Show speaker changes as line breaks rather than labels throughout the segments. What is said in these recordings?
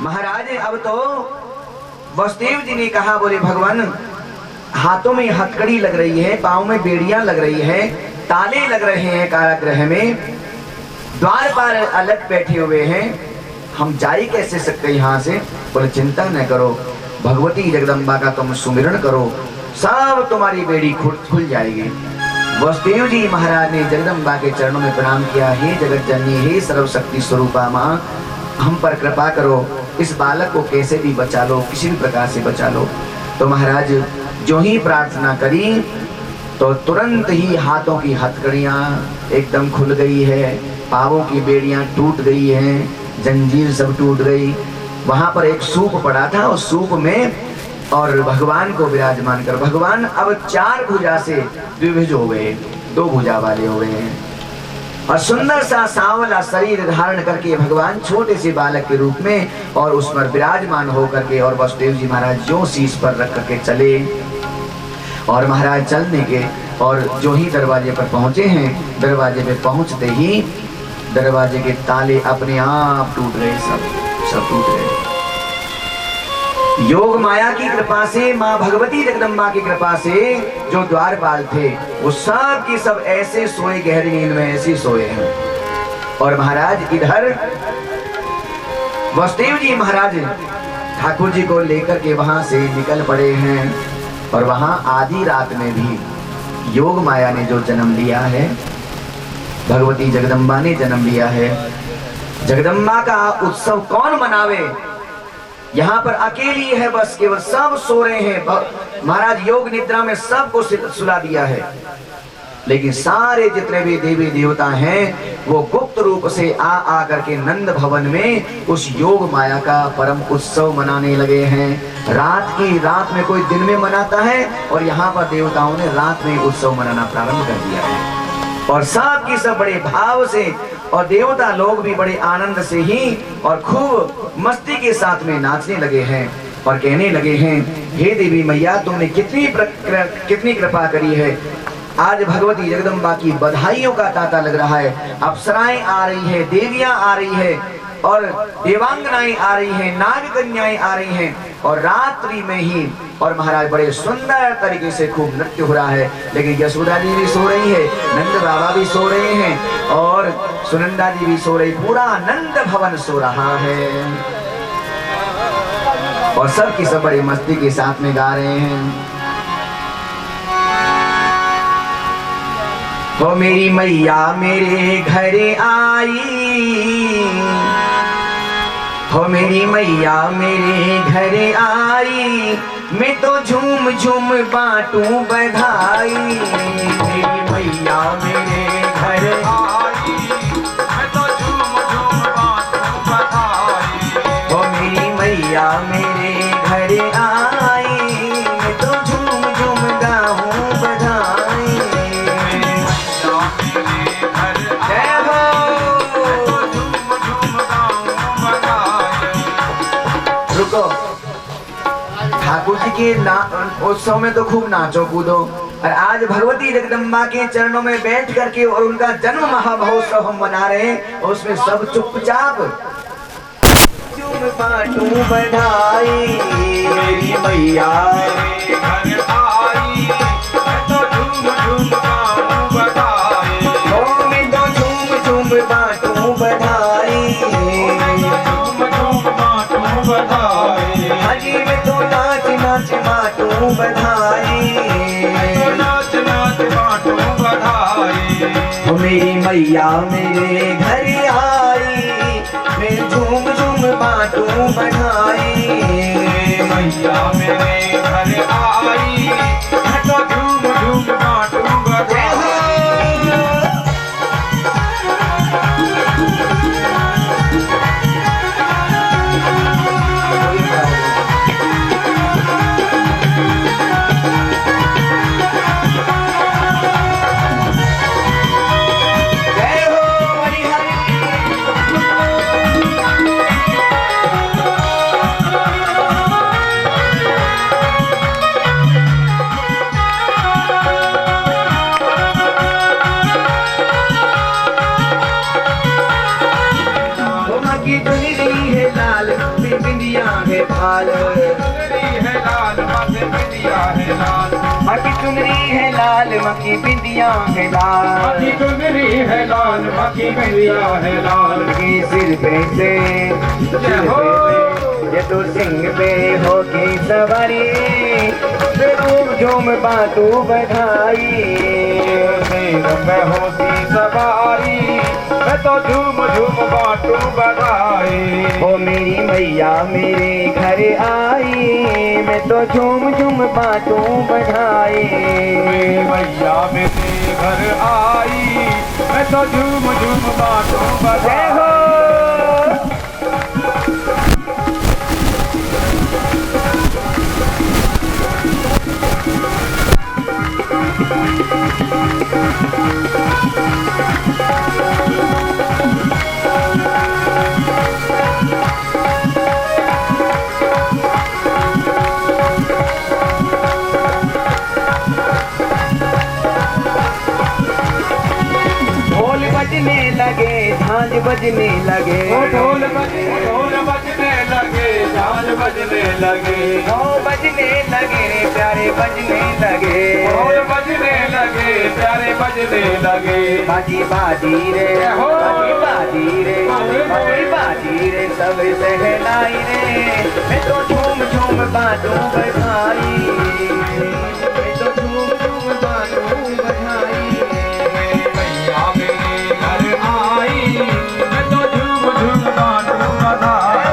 महाराज अब तो वसुदेव जी ने कहा, बोले भगवान हाथों में हथकड़ी लग रही है, पाँव में बेड़ियां लग रही है, ताले लग रहे हैं कारागृह में, द्वार पर अलग बैठे हुए हैं, हम जा ही कैसे सकते यहाँ से। बोले चिंता न करो, भगवती जगदम्बा का तुम सुमिरन करो, सब तुम्हारी बेड़ी खुल जाएगी। वसुदेव जी महाराज ने जगदम्बा के चरणों में प्रणाम किया, हे जगत जननी, हे सर्वशक्ति स्वरूपा माँ, हम पर कृपा करो, इस बालक को कैसे भी बचा लो, किसी भी प्रकार से बचा लो। तो महाराज जो ही प्रार्थना करी तो तुरंत ही हाथों की हथकड़ियां एकदम खुल गई है, पांवों की बेड़ियां टूट गई हैं, जंजीर सब टूट गई। वहां पर एक सूप पड़ा था, उस सूप में और भगवान को विराजमान कर, भगवान अब 4 भुजा से द्विभुज हो गए, 2 भुजा वाले हो गए हैं और सुंदर सा सांवला शरीर धारण करके भगवान छोटे से बालक के रूप में और उस पर विराजमान होकर के, और वसुदेव जी महाराज जो शीश पर रख करके चले और महाराज चलने के और जो ही दरवाजे पर पहुंचे हैं, दरवाजे पे पहुंचते ही दरवाजे के ताले अपने आप टूट गए, सब टूट गए। योग माया की कृपा से, माँ भगवती जगदम्बा की कृपा से जो द्वारपाल थे वो सब की सब ऐसे सोए, गहरी नींद में ऐसे सोए हैं। और महाराज इधर वसुदेव जी महाराज ठाकुर जी को लेकर के वहां से निकल पड़े हैं और वहां आधी रात में भी योग माया ने जो जन्म लिया है, भगवती जगदम्बा ने जन्म लिया है। जगदम्बा का उत्सव कौन मनावे, यहाँ पर अकेली है बस, केवल सब सो रहे हैं। महाराज योग निद्रा में सबको सुला दिया है, लेकिन सारे जितने भी देवी देवता हैं वो गुप्त रूप से आ करके नंद भवन में उस योग माया का परम उत्सव मनाने लगे हैं। रात में कोई दिन में मनाता है और यहाँ पर देवताओं ने रात में उत्सव मनाना प्रारंभ कर दिया है और सब की सब बड़े भाव से और देवता लोग भी बड़े आनंद से ही और खूब मस्ती के साथ में नाचने लगे हैं और कहने लगे हैं, हे देवी मैया तुमने कितनी कृपा करी है, आज भगवती जगदम्बा की बधाइयों का तांता लग रहा है। अप्सराएं आ रही है, देवियां आ रही है और देवांगनाएं आ रही हैं, नाग कन्याएं आ रही हैं और रात्रि में ही और महाराज बड़े सुंदर तरीके से खूब नृत्य हो रहा है। लेकिन यशोदा जी भी सो रही है, नंद बाबा भी सो रहे हैं और सुनंदा जी भी सो रही, पूरा नंद भवन सो रहा है और सब की सब बड़ी मस्ती के साथ में गा रहे हैं। वो मेरी मैया मेरे घर आई, हो मेरी मैया मेरे घर आई, मैं तो झूम झूम बांटूं बधाई। मेरी मैया मेरे घर आई, मैं तो झूम झूम बांटूं बधाई। हो मेरी मैया मेरे घर आई, मैं तो झूम झूम गाऊं बधाई। जय हो, रुको, ठाकुर जी के उत्सव में तो खूब नाचो कूदो और आज भगवती जगदम्बा के चरणों में बैठ करके और उनका जन्म महामहोत्सव हम मना रहे हैं और उसमें सब चुपचाप बांटूं बधाई। मेरी मैया घर आई, मैं तो झूम झूम गाऊं बधाई। ओ मैं तो झूम झूम बांटूं बधाई, झूम झूम बांटूं बधाई। हाजी मैं तो नाच नाच बांटूं बधाई, नाच नाच बांटूं बधाई। ओ मेरी मैया मेरे घर आई, मैं झूम झूम बांटूं बधाई। मैया मेरे घर आई, मैं तो झूम झूम बांटूं बधाई। माथे बिंदिया है लाल,
चुनरी है लाल माथे बिंदिया है लाल,
माँ की चुनरी है लाल, माँ की बिंदिया है लाल,
माथी चुनरी है लाल माथी बिंदिया है लाल,
की सिर पे से
जय हो।
ये तो सिंह पे होगी सवारी, रूम झूम बातू बधाई,
सिंह पे होती सवारी, मैं तो झूम झूम बाटू बधाई।
ओ मेरी मैया मेरे घर आई, मैं तो झूम झूम बातू बधाई।
मेरी मैया मेरे घर आई, मैं तो झूम झूम बाटू
जय
बधाई।
हो। बजने लगे झांझ बजने लगे,
ढोल बजने लगे, झाल बजने लगे,
बजने लगे रे प्यारे बजने लगे,
ढोल बजने लगे, प्यारे बजने लगे।
बाजी बाजी रे
हो।
बाजी रे बाजी रे सब सहनाई रे, मैं तो झूम झूम बाजू बधाई, मैं तो झूम झूम बाजू बधाई।
मैया मेरे घर आई, मैं तो झूम झूम बाटू बधाई।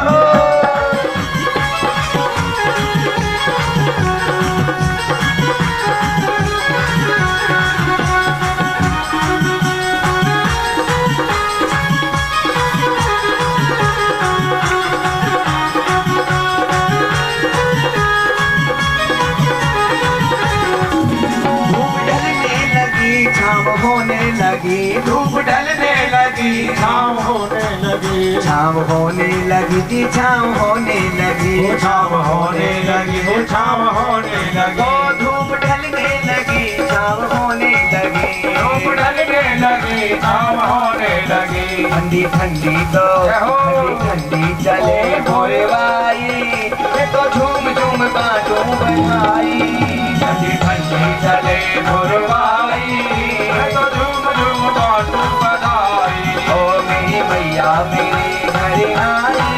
छाँव होने लगी,
धूप ढलने लगी, छाँव होने लगी,
छाँव होने लगी जी छाँव होने लगी,
वो छाँव होने लगी, वो छाँव होने लगी,
ओ धूप ढलने लगी छाँव होने लगी,
धूप ढलने लगी, छाँव होने लगी।
ठंडी ठंडी तो ठंडी चले भोरे बाई, मैं तो झूम झूम बाजू बधाई,
ठंडी ठंडी चले भोरवाई, मैं तो झूम झूम बाटू बधाई।
ओ मेरी मैया मेरे घर आई,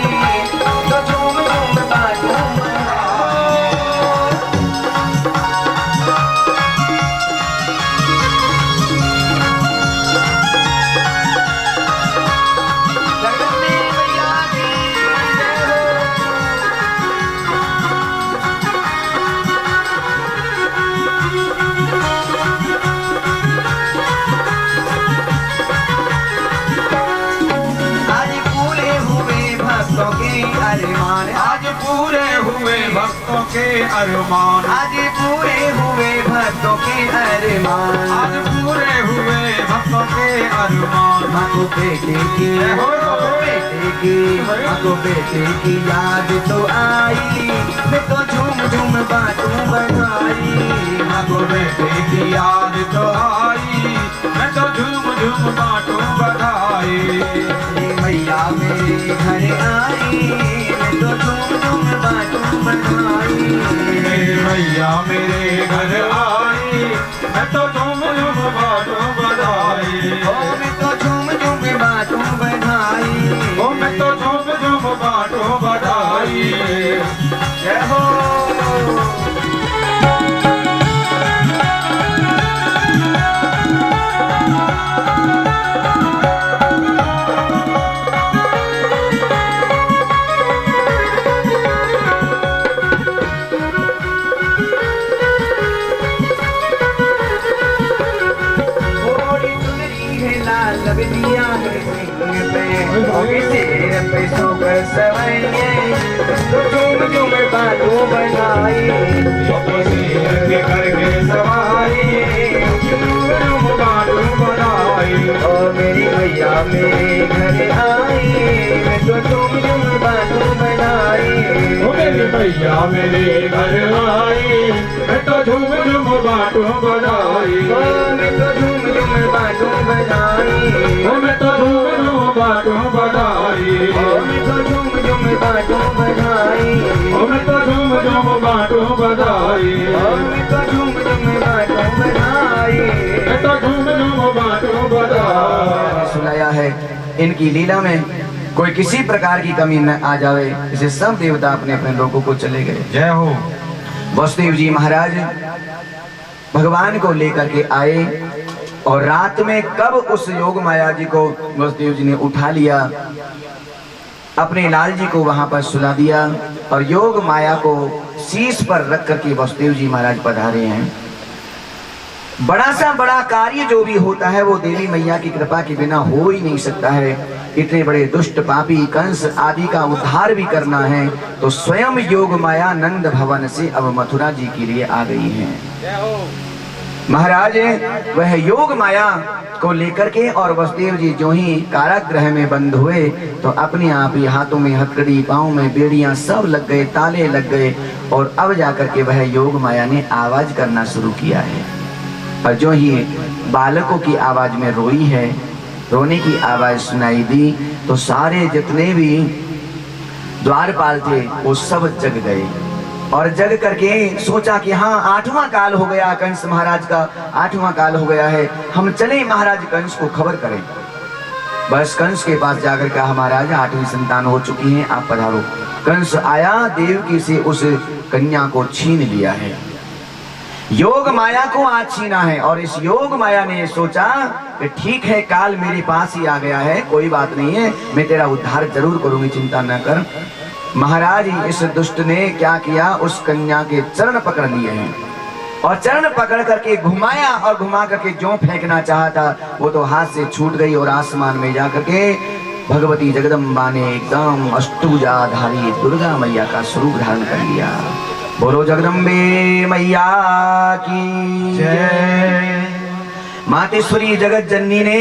तो झूम झूम बाजू जगदम्बे मैया की जय हो। आज पूरे हुए भक्तों के अरमान,
आज पूरे हुए भक्तों के अरमान,
आज पूरे हुए भक्तों के अरमान,
आज पूरे हुए भक्तों के अरमान।
माँ को बेटे की माँ को बेटे की याद तो आई, मैं तो झूम झूम बातू बधाई,
माँ को बेटे की याद तो आई, मैं तो झूम झूम बाटू बधाई।
मेरी मैया मेरे घर आई, मैं तो झूम झूम बातू बधाई।
मेरी मैया मेरे घर आई, मैं तो झूम झूम बाटू बधाई।
ओ मैं तो झूम झूम बातू बधाई,
ओ मैं तो झूम झूम बाटू बधाई।
जय हो। थोड़ी चुनरी है लाल बिंदिया है सिंह पे, होगी सिर पे सोकर सवैये, तो झूम झूम बातू बधाई,
तो सिर के करके सवारी, झूम झूम बाटू बधाई।
ओ मेरी मैया मेरे घर आई, मैं तो झूम झूम बातू बधाई।
ओ मेरी मैया मेरे घर आई, मैं तो झूम झूम बाटू बधाई।
ओ मैं तो झूम झूम बातू बधाई,
ओ मैं तो झूम झूम बाटू बधाई।
ओ मैं तो झूम झूम बातू बधाई। की लीला में कोई किसी प्रकार की कमी न आ जावे, इसे सब देवता अपने अपने लोगों को चले गए।
जय हो।
वसुदेव जी महाराज भगवान को लेकर के आए और रात में कब उस योग माया जी को वसुदेव जी ने उठा लिया, अपने लाल जी को वहां पर सुला दिया और योग माया को शीश पर रख करके वसुदेव जी महाराज पधारे हैं। बड़ा सा बड़ा कार्य जो भी होता है वो देवी मैया की कृपा के बिना हो ही नहीं सकता है। इतने बड़े दुष्ट पापी कंस आदि का उद्धार भी करना है तो स्वयं योग माया नंद भवन से अब मथुरा जी के लिए आ गई है। महाराज वह योग माया को लेकर के और वसुदेव जी जो ही कारागृह में बंद हुए तो अपने आप ही हाथों में हथकड़ी, पाँव में बेड़ियां सब लग गए, ताले लग गए और अब जाकर के वह योग माया ने आवाज करना शुरू किया है। और जो ही बालकों की आवाज में रोई है, रोने की आवाज सुनाई दी तो सारे जितने भी द्वारपाल थे वो सब जग गए और जग करके सोचा कि हाँ 8वां काल हो गया, कंस महाराज का 8वां काल हो गया है, हम चले महाराज कंस को खबर करें। बस कंस के पास जाकर कहा महाराज 8वीं संतान हो चुकी है, आप पधारो। कंस आया, देवकी से उस कन्या को छीन लिया है, योग माया को आज छीना है। और इस योग माया ने सोचा कि ठीक है काल मेरे पास ही आ गया है, कोई बात नहीं है, मैं तेरा उद्धार जरूर करूंगी, चिंता न कर। महाराज इस दुष्ट ने क्या किया, उस कन्या के चरण पकड़ लिए हैं और चरण पकड़ करके घुमाया और घुमा करके जो फेंकना चाहा था वो तो हाथ से छूट गई और आसमान में जा करके भगवती जगदम्बा ने एकदम अष्टभुजाधारी दुर्गा मैया का स्वरूप धारण कर लिया। बोलो जगदम्बे मैया की जय। मातेश्वरी जगत जननी ने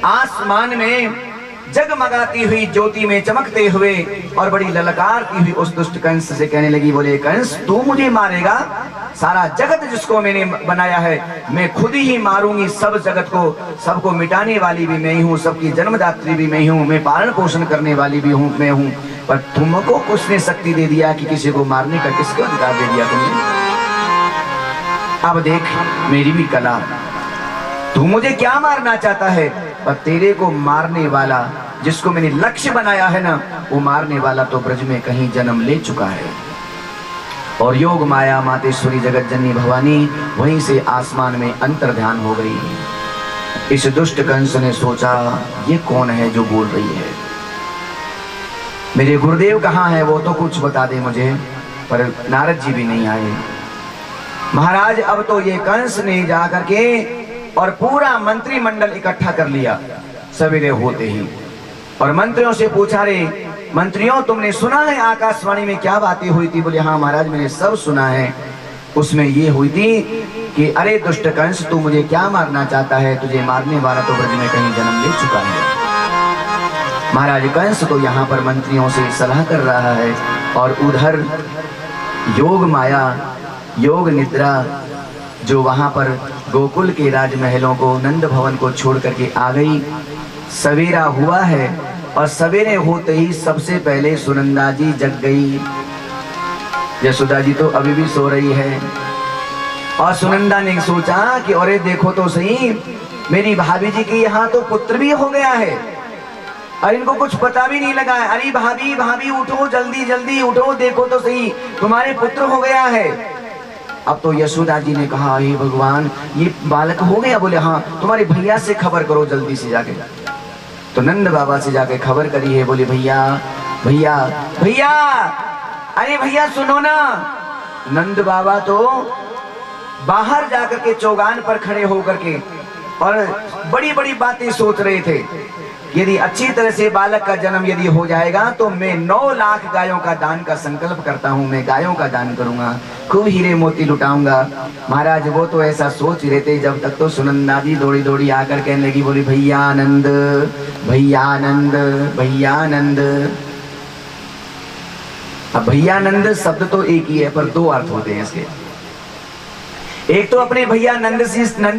आसमान में जगमगाती हुई ज्योति में चमकते हुए और बड़ी ललकारती हुई उस दुष्ट कंस से कहने लगी, बोले कंस तू मुझे मारेगा, सारा जगत जिसको मैंने बनाया है मैं खुद ही मारूंगी, सब जगत को, सबको मिटाने वाली भी मैं ही हूँ, सबकी जन्मदात्री भी मैं ही हूँ, मैं पालन पोषण करने वाली भी हूँ मैं हूँ, पर तुमको किसने शक्ति दे दिया कि किसी को मारने का, किसको अधिकार दे दिया तुमने? अब देख मेरी भी कला, तू मुझे क्या मारना चाहता है, पर तेरे को मारने वाला जिसको मैंने लक्ष्य बनाया है ना, वो मारने वाला तो ब्रज में कहीं जन्म ले चुका है। और योग माया मातेश्वरी जगत जननी भवानी वहीं से आसमान में अंतर्ध्यान हो गई। इस दुष्ट कंस ने सोचा ये कौन है जो बोल रही है, मेरे गुरुदेव कहाँ है, वो तो कुछ बता दे मुझे। पर नारद जी भी नहीं आए। महाराज अब तो ये कंस ने जाकर के और पूरा मंत्रिमंडल इकट्ठा कर लिया सवेरे होते ही, और मंत्रियों से पूछा, रे मंत्रियों तुमने सुना है आकाशवाणी में क्या बातें हुई थी? बोले हाँ महाराज मैंने सब सुना है। उसमें ये हुई थी कि अरे दुष्ट कंस तू मुझे क्या मारना चाहता है, तुझे मारने वाला तो ब्रज में कहीं जन्म ले चुका है। महाराज कंस तो यहाँ पर मंत्रियों से सलाह कर रहा है और उधर योग माया योग निद्रा जो वहां पर गोकुल के राजमहलों को नंद भवन को छोड़ करके आ गई। सवेरा हुआ है और सवेरे होते ही सबसे पहले सुनंदा जी जग गई। यशोदा जी तो अभी भी सो रही है और सुनंदा ने सोचा कि अरे देखो तो सही, मेरी भाभी जी के यहाँ तो पुत्र भी हो गया है और इनको कुछ पता भी नहीं लगा है। अरे भाभी भाभी उठो, जल्दी जल्दी उठो, देखो तो सही तुम्हारे पुत्र हो गया है। अब तो यशोदा जी ने कहा हे भगवान ये बालक हो गया? बोले हाँ, तुम्हारे भैया से खबर करो जल्दी से जाके। तो नंद बाबा से जाके खबर करी है। बोले भैया भैया भैया, अरे भैया सुनो ना। नंद बाबा तो बाहर जाकर के चौगान पर खड़े होकर के और बड़ी बड़ी बातें सोच रहे थे। यदि अच्छी तरह से बालक का जन्म यदि हो जाएगा तो मैं 9 लाख गायों का दान का संकल्प करता हूँ, मैं गायों का दान करूंगा, खूब हीरे मोती लुटाऊंगा। महाराज वो तो ऐसा सोच रहे थे, जब तक तो सुनंदा जी दौड़ी दौड़ी आकर कहने लगी, बोली भैया आनंद भैया आनंद भैया आनंद। अब भैया आनंद शब्द तो एक ही है पर 2 अर्थ होते हैं इसके। एक तो अपने भैया नंद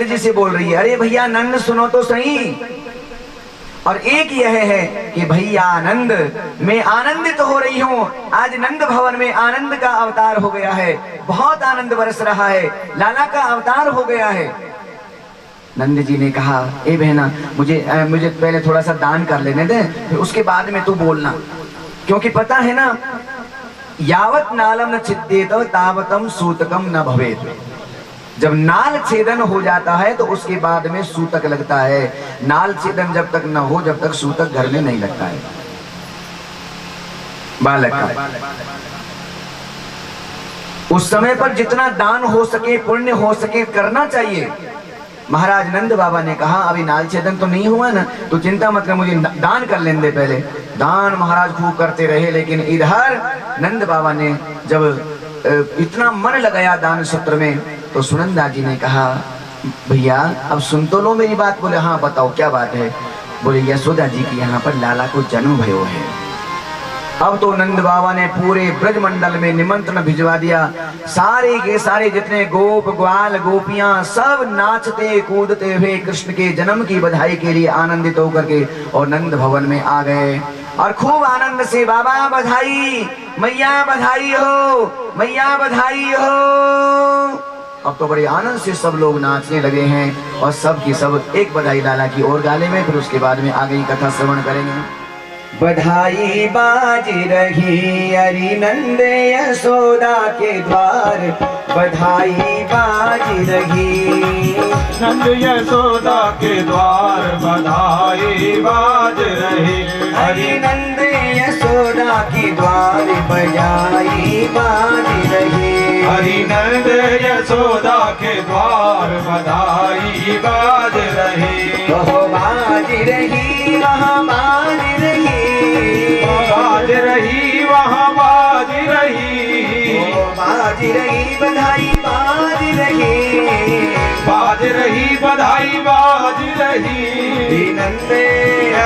जी से बोल रही है, अरे भैया नंद सुनो तो सही, और एक यह है कि भैया आनंद, मैं आनंदित हो रही हूँ, आज नंद भवन में आनंद का अवतार हो गया है, बहुत आनंद बरस रहा है, लाला का अवतार हो गया है। नंद जी ने कहा, ए बहना मुझे पहले थोड़ा सा दान कर लेने दे, फिर उसके बाद में तू बोलना, क्योंकि पता है ना, यावत नालम न छिद्येत तावतम सूतकम न भवेत। जब नाल छेदन हो जाता है तो उसके बाद में सूतक लगता है, नाल छेदन जब तक न हो जब तक सूतक घर में नहीं लगता है बालक का। उस समय पर जितना दान हो सके, पुण्य हो सके, करना चाहिए। महाराज नंद बाबा ने कहा, अभी नाल छेदन तो नहीं हुआ ना, तो चिंता मत कर, मुझे दान कर लेने दे पहले। दान महाराज खूब करते रहे, लेकिन इधर नंद बाबा ने जब इतना मन लगाया दान सूत्र में, तो सुनंदा जी ने कहा, भैया अब सुन तो लो मेरी बात। बोले, हाँ बताओ क्या बात है। बोले, यशोदा जी की यहाँ पर लाला को जन्म भयो है। अब तो नंद बाबा ने पूरे ब्रजमंडल में निमंत्रण भिजवा दिया। सारे के सारे जितने गोप ग्वाल गोपियां सब नाचते कूदते हुए कृष्ण के जन्म की बधाई के लिए आनंदित होकर के और नंद भवन में आ गए और खूब आनंद से, बाबा बधाई, मैया बधाई हो, मैया बधाई हो। अब तो बड़े आनंद से सब लोग नाचने लगे हैं और सब की सब एक बधाई लाला की ओर गाले में। फिर उसके बाद में आगे की कथा श्रवण करेंगे। बधाई बाज रही हरि नंद यशोदा के द्वार, बधाई बाज रही
नंद यशोदा के द्वार, बधाई बाज रही
हरि नंद यशोदा के द्वार, बधाई बाज रही
हरि नंद यशोदा के द्वार, बधाई बाज रही।
वह बाज रही वहाँ बाज रही,
बाज रही वहाँ बाज रही,
बाज रही बधाई बाज रही,
बाज रही बधाई बाज रही।
नंदे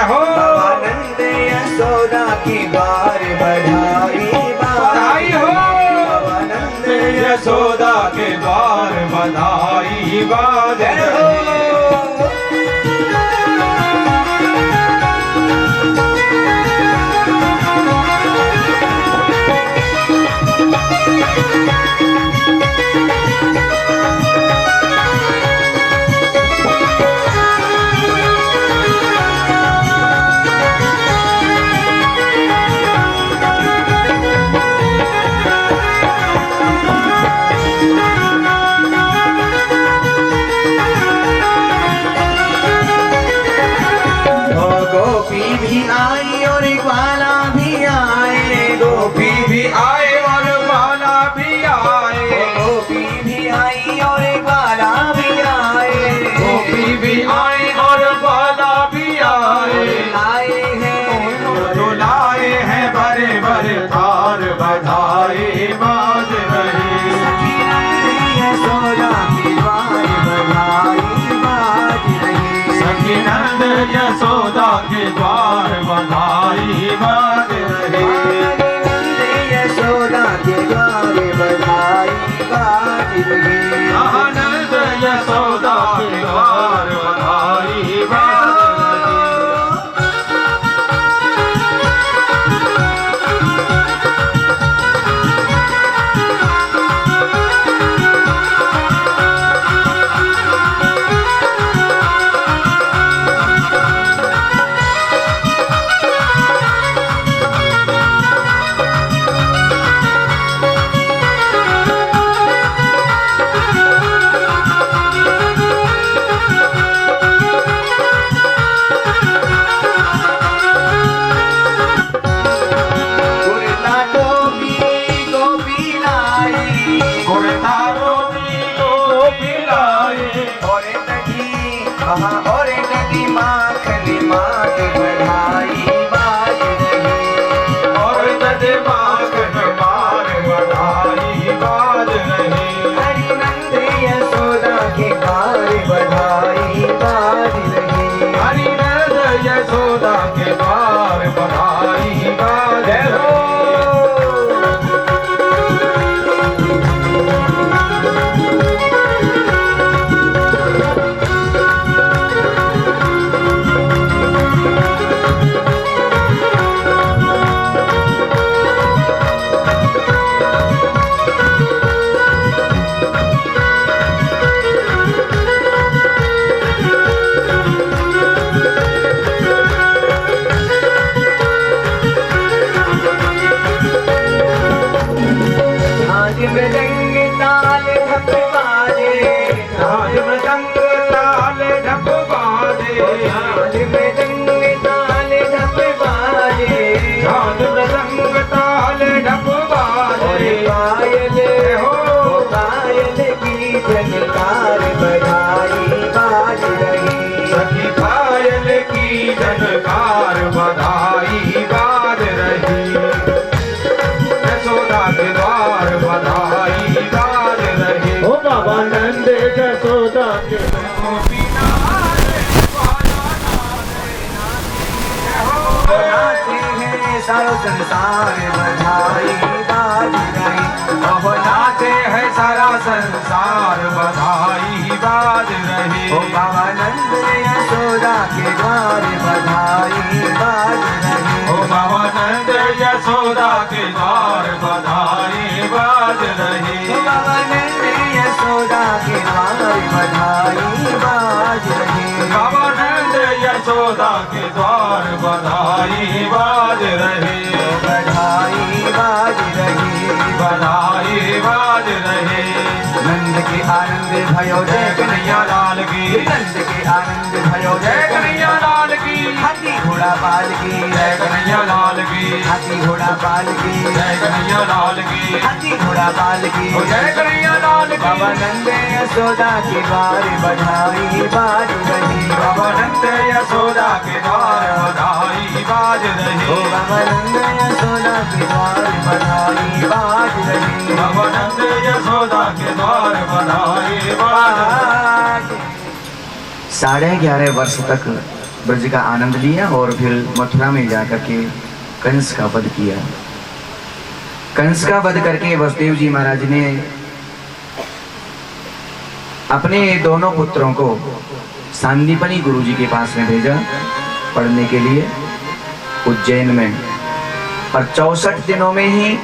हो
नंद यशोदा की द्वार, बधाई
बधाई हो
नंद
यशोदा के द्वार, बधाई बाज रही।
गोपी भी आई और ग्वाला भी आए,
गोपी भी आए और ग्वाला भी आए,
गोपी भी आई और ग्वाला भी आए,
गोपी भी आए और ग्वाला भी आए।
आए हैं
तो लाए हैं बड़े बड़े थार, बधाई बाज रही।
यशोदा की द्वार, बधाई बाज रही।
सखी नंद यशोदा के द्वार, बधाई बाज रही।
यशोदा के द्वार, बधाई बाज रही।
आनंद यशोदा के द्वार, बधाई बाज रही।
संसार बधाई बाज रही।
ओहो नाचे है सारा संसार बधाई बाज रही।
ओ बाबानंद यशोदा के द्वार बधाई बाज रही।
ओ बाबानंद यशोदा के द्वार बधाई बाज रही।
ओ बाबानंद यशोदा के द्वार बधाई बाज रही।
बाबानंद यशोदा के द्वार बधाई बाज रही।
बधाई बाज रही।
बधाई बाज रही।
नंद के आनंद भयो जय
कन्हैया लाल की।
नंद के आनंद भयो
जय कन्हैया लाल की।
हाथी घोड़ा पाल की
जय कन्हैया लाल की।
हाथी घोड़ा पाल की
जय कन्हैया लाल की।
हाथी घोड़ा पाल की
ओ जय कन्हैया लाल की।
बाबानंद यशोदा के द्वार बधाई बाज रही।
बाबानंद यशोदा के द्वार बधाई बाज रही।
ओ बाबानंद यशोदा के द्वार बधाई बाज रही।
बाबानंद यशोदा के द्वार बधाई बाज रही।
11.5 वर्ष तक ब्रज का आनंद लिया और फिर मथुरा में जाकर के कंस का वध किया। कंस का वध करके वसुदेव जी महाराज ने अपने दोनों पुत्रों को सांदीपनी गुरु जी के पास में भेजा पढ़ने के लिए उज्जैन में, और 64 दिनों में ही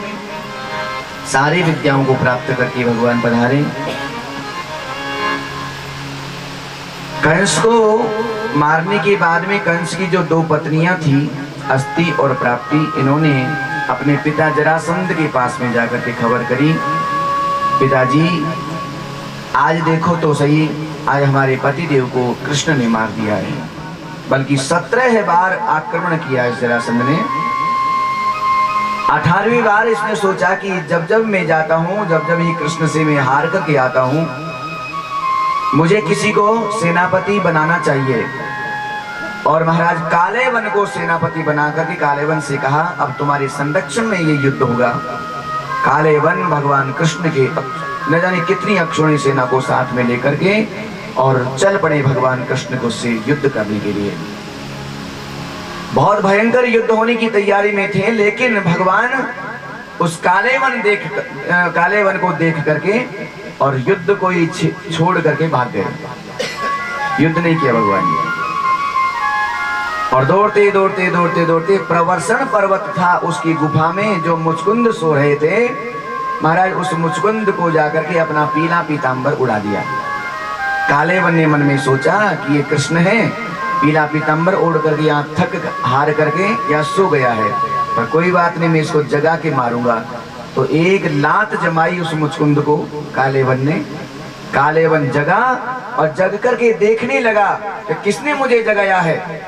सारी विद्याओं को प्राप्त करके भगवान पधारे। कंस को मारने के बाद में कंस की जो 2 पत्नियां थी अस्ति और प्राप्ति, इन्होंने अपने पिता जरासंध के पास में जाकर के खबर करी, पिताजी आज देखो तो सही, आज हमारे पतिदेव को कृष्ण ने मार दिया है। बल्कि 17 बार आक्रमण किया इस जरासंध ने। 18वीं बार इसने सोचा कि जब जब मैं जाता हूँ, जब जब ही कृष्ण से मैं हार करके आता हूँ, मुझे किसी को सेनापति बनाना चाहिए। और महाराज कालेवन को सेनापति बना करके कालेवन से कहा अब तुम्हारे संरक्षण में ये युद्ध होगा। कालेवन भगवान कृष्ण के न जाने कितनी अक्षौणी सेना को साथ में लेकर के और चल पड़े भगवान कृष्ण को से युद्ध करने के लिए। बहुत भयंकर युद्ध होने की तैयारी में थे, लेकिन भगवान उस कालेवन को देख करके और युद्ध को ही छोड़ करके भाग गए। युद्ध नहीं किया भगवान ने। और दौड़ते दौड़ते दौड़ते दौड़ते प्रवर्षण पर्वत था उसकी गुफा में जो मुचकुंद सो रहे थे, महाराज उस मुचकुंद को जाकर के अपना पीला पीतांबर उड़ा दिया। कालेवन ने मन में सोचा कि ये कृष्ण है, पीला पीतांबर ओढ़ करके यहाँ थक हार करके या सो गया है, पर कोई बात नहीं, मैं इसको जगा के मारूंगा। तो एक लात जमाई उस मुचकुंद को कालेवन ने। कालेवन जगा और जग करके देखने लगा कि किसने मुझे जगाया है।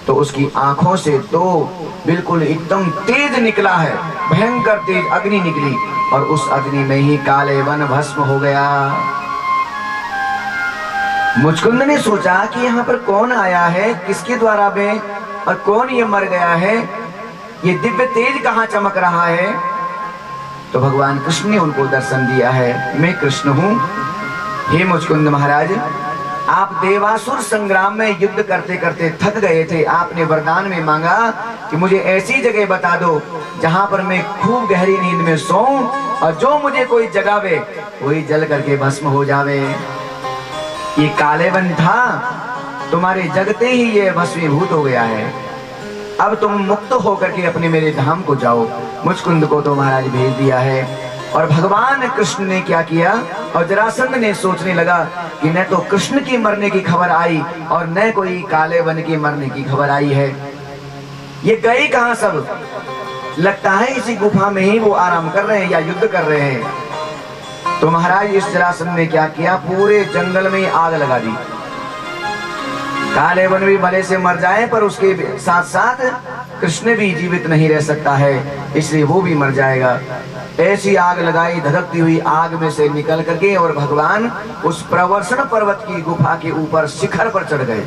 तो उसकी आंखों से तो बिल्कुल एकदम तेज निकला है, भयंकर तेज अग्नि निकली, और उस अग्नि में ही कालेवन भस्म हो गया। मुचकुंद ने सोचा कि यहाँ पर कौन आया है, किसके द्वारा में, और कौन ये मर गया है, ये दिव्य तेज कहाँ चमक रहा है। तो भगवान कृष्ण ने उनको दर्शन दिया है, मैं कृष्ण हूँ। हे मुचकुंद महाराज, आप देवासुर संग्राम में युद्ध करते करते थक गए थे, आपने वरदान में मांगा कि मुझे ऐसी जगह बता दो जहां पर मैं खूब गहरी नींद में सोऊं और जो मुझे कोई जगावे वही जल करके भस्म हो जावे। ये कालेवन था, तुम्हारे जगते ही ये भस्मीभूत हो गया है। अब तुम मुक्त होकर के अपने मेरे धाम को जाओ। मुचकुंद को तो महाराज भेज दिया है। और भगवान कृष्ण ने क्या किया, और जरासंध ने सोचने लगा कि न तो कृष्ण की मरने की खबर आई और न कोई कालेवन की मरने की खबर आई है। ये गए कहाँ सब? लगता है इसी गुफा में ही वो आराम कर रहे हैं या युद्ध कर रहे हैं। तो महाराज इस जरासंध ने क्या किया, पूरे जंगल में आग लगा दी। कालेवन भी भले से मर जाए पर उसके साथ साथ कृष्ण भी जीवित नहीं रह सकता है, इसलिए वो भी मर जाएगा। ऐसी आग लगाई, धधकती हुई आग में से निकल करके और भगवान उस प्रवर्षण पर्वत की गुफा के ऊपर शिखर पर चढ़ गए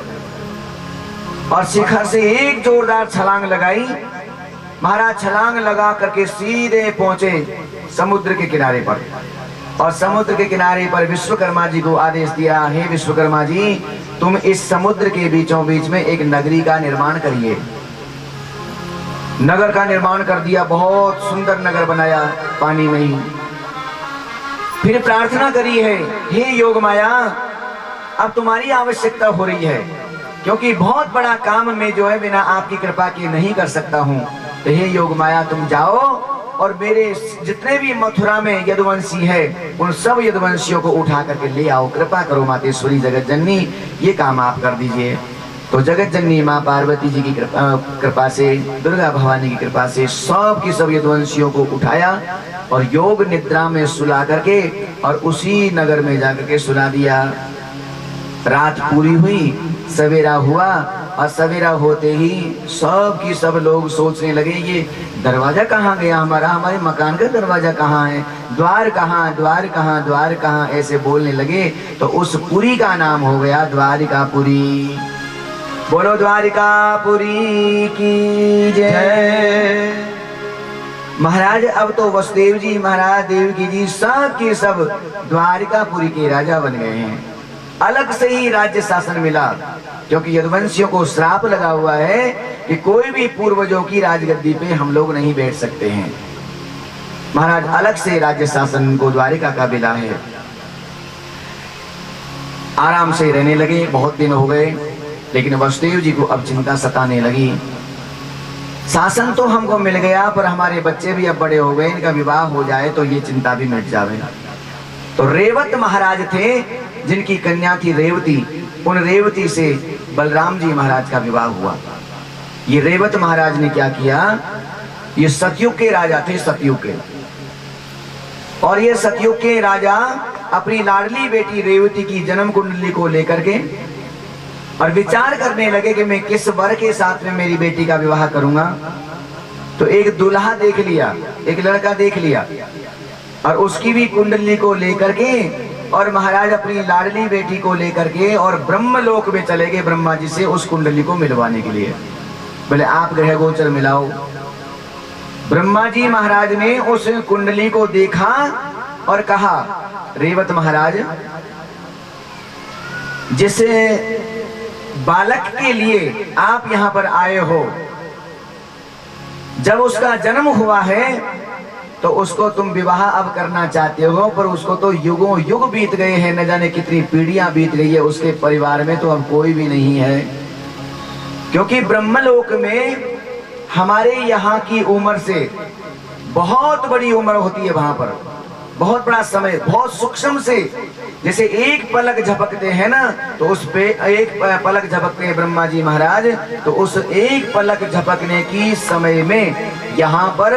और शिखर से एक जोरदार छलांग लगाई। महाराज छलांग लगा करके सीधे पहुंचे समुद्र के किनारे पर, और समुद्र के किनारे पर विश्वकर्मा जी को आदेश दिया, हे विश्वकर्मा जी, तुम इस समुद्र के बीचों बीच में एक नगरी का निर्माण करिए। नगर का निर्माण कर दिया, बहुत सुंदर नगर बनाया पानी में ही। फिर प्रार्थना करी है, हे योग माया अब तुम्हारी आवश्यकता हो रही है, क्योंकि बहुत बड़ा काम मैं जो है बिना आपकी कृपा के नहीं कर सकता हूँ। तो हे योग माया तुम जाओ और मेरे जितने भी मथुरा में यदुवंशी है उन सब यदुवंशियों को उठा करके ले आओ, कृपा करो मातेश्वरी जगत जननी, ये काम आप कर दीजिए। तो जगत जननी माँ पार्वती जी की कृपा से, दुर्गा भवानी की कृपा से सब की सब यदुवंशियों को उठाया और योग निद्रा में सुला करके और उसी नगर में जाकर के सुला दिया। रात पूरी हुई, सवेरा हुआ और सवेरा होते ही सब की सब लोग सोचने लगे ये दरवाजा कहाँ गया हमारा, हमारे मकान का दरवाजा कहाँ है, द्वार कहाँ, द्वार कहाँ, द्वार कहाँ, ऐसे बोलने लगे। तो उस पुरी का नाम हो गया द्वारिकापुरी। बोलो द्वारिकापुरी की जय। महाराज अब तो वसुदेव जी महाराज, देवकी जी सब के सब द्वारिकापुरी के राजा बन गए हैं। अलग से ही राज्य शासन मिला, क्योंकि यदुवंशियों को श्राप लगा हुआ है कि कोई भी पूर्वजों की राजगद्दी पे हम लोग नहीं बैठ सकते हैं। महाराज अलग से राज्य शासन को द्वारिका का मिला है। आराम से रहने लगे, बहुत दिन हो गए, लेकिन वसुदेव जी को अब चिंता सताने लगी। शासन तो हमको मिल गया पर हमारे बच्चे भी अब बड़े हो गए, इनका विवाह हो जाए तो ये चिंता भी मिट जाएगा। तो रेवत महाराज थे जिनकी कन्या थी रेवती, उन रेवती से बलराम जी महाराज का विवाह हुआ। ये रेवत महाराज ने क्या किया, ये सतयुग के राजा थे, सतयुग के, और ये सतयुग के राजा अपनी लाडली बेटी रेवती की जन्म कुंडली को लेकर के और विचार करने लगे कि मैं किस वर के साथ में मेरी बेटी का विवाह करूंगा। तो एक दूल्हा देख लिया, एक लड़का देख लिया और उसकी भी कुंडली को लेकर के और महाराज अपनी लाडली बेटी को लेकर के और ब्रह्मलोक में चले गए ब्रह्मा जी से उस कुंडली को मिलवाने के लिए। बोले आप ग्रह गोचर मिलाओ। ब्रह्मा जी महाराज ने उस कुंडली को देखा और कहा, रेवत महाराज जिस बालक के लिए आप यहाँ पर आए हो, जब उसका जन्म हुआ है तो उसको तुम विवाह अब करना चाहते हो, पर उसको तो युगों युग बीत गए हैं, न जाने कितनी पीढ़ियां बीत गई है, उसके परिवार में तो अब कोई भी नहीं है। क्योंकि ब्रह्मलोक में हमारे यहाँ की उम्र से बहुत बड़ी उम्र होती है, वहां पर बहुत बड़ा समय, बहुत सूक्ष्म से, जैसे एक पलक झपकते हैं ना, तो उस पे एक पलक झपकते हैं ब्रह्मा जी महाराज, तो उस एक पलक झपकने की समय में यहाँ पर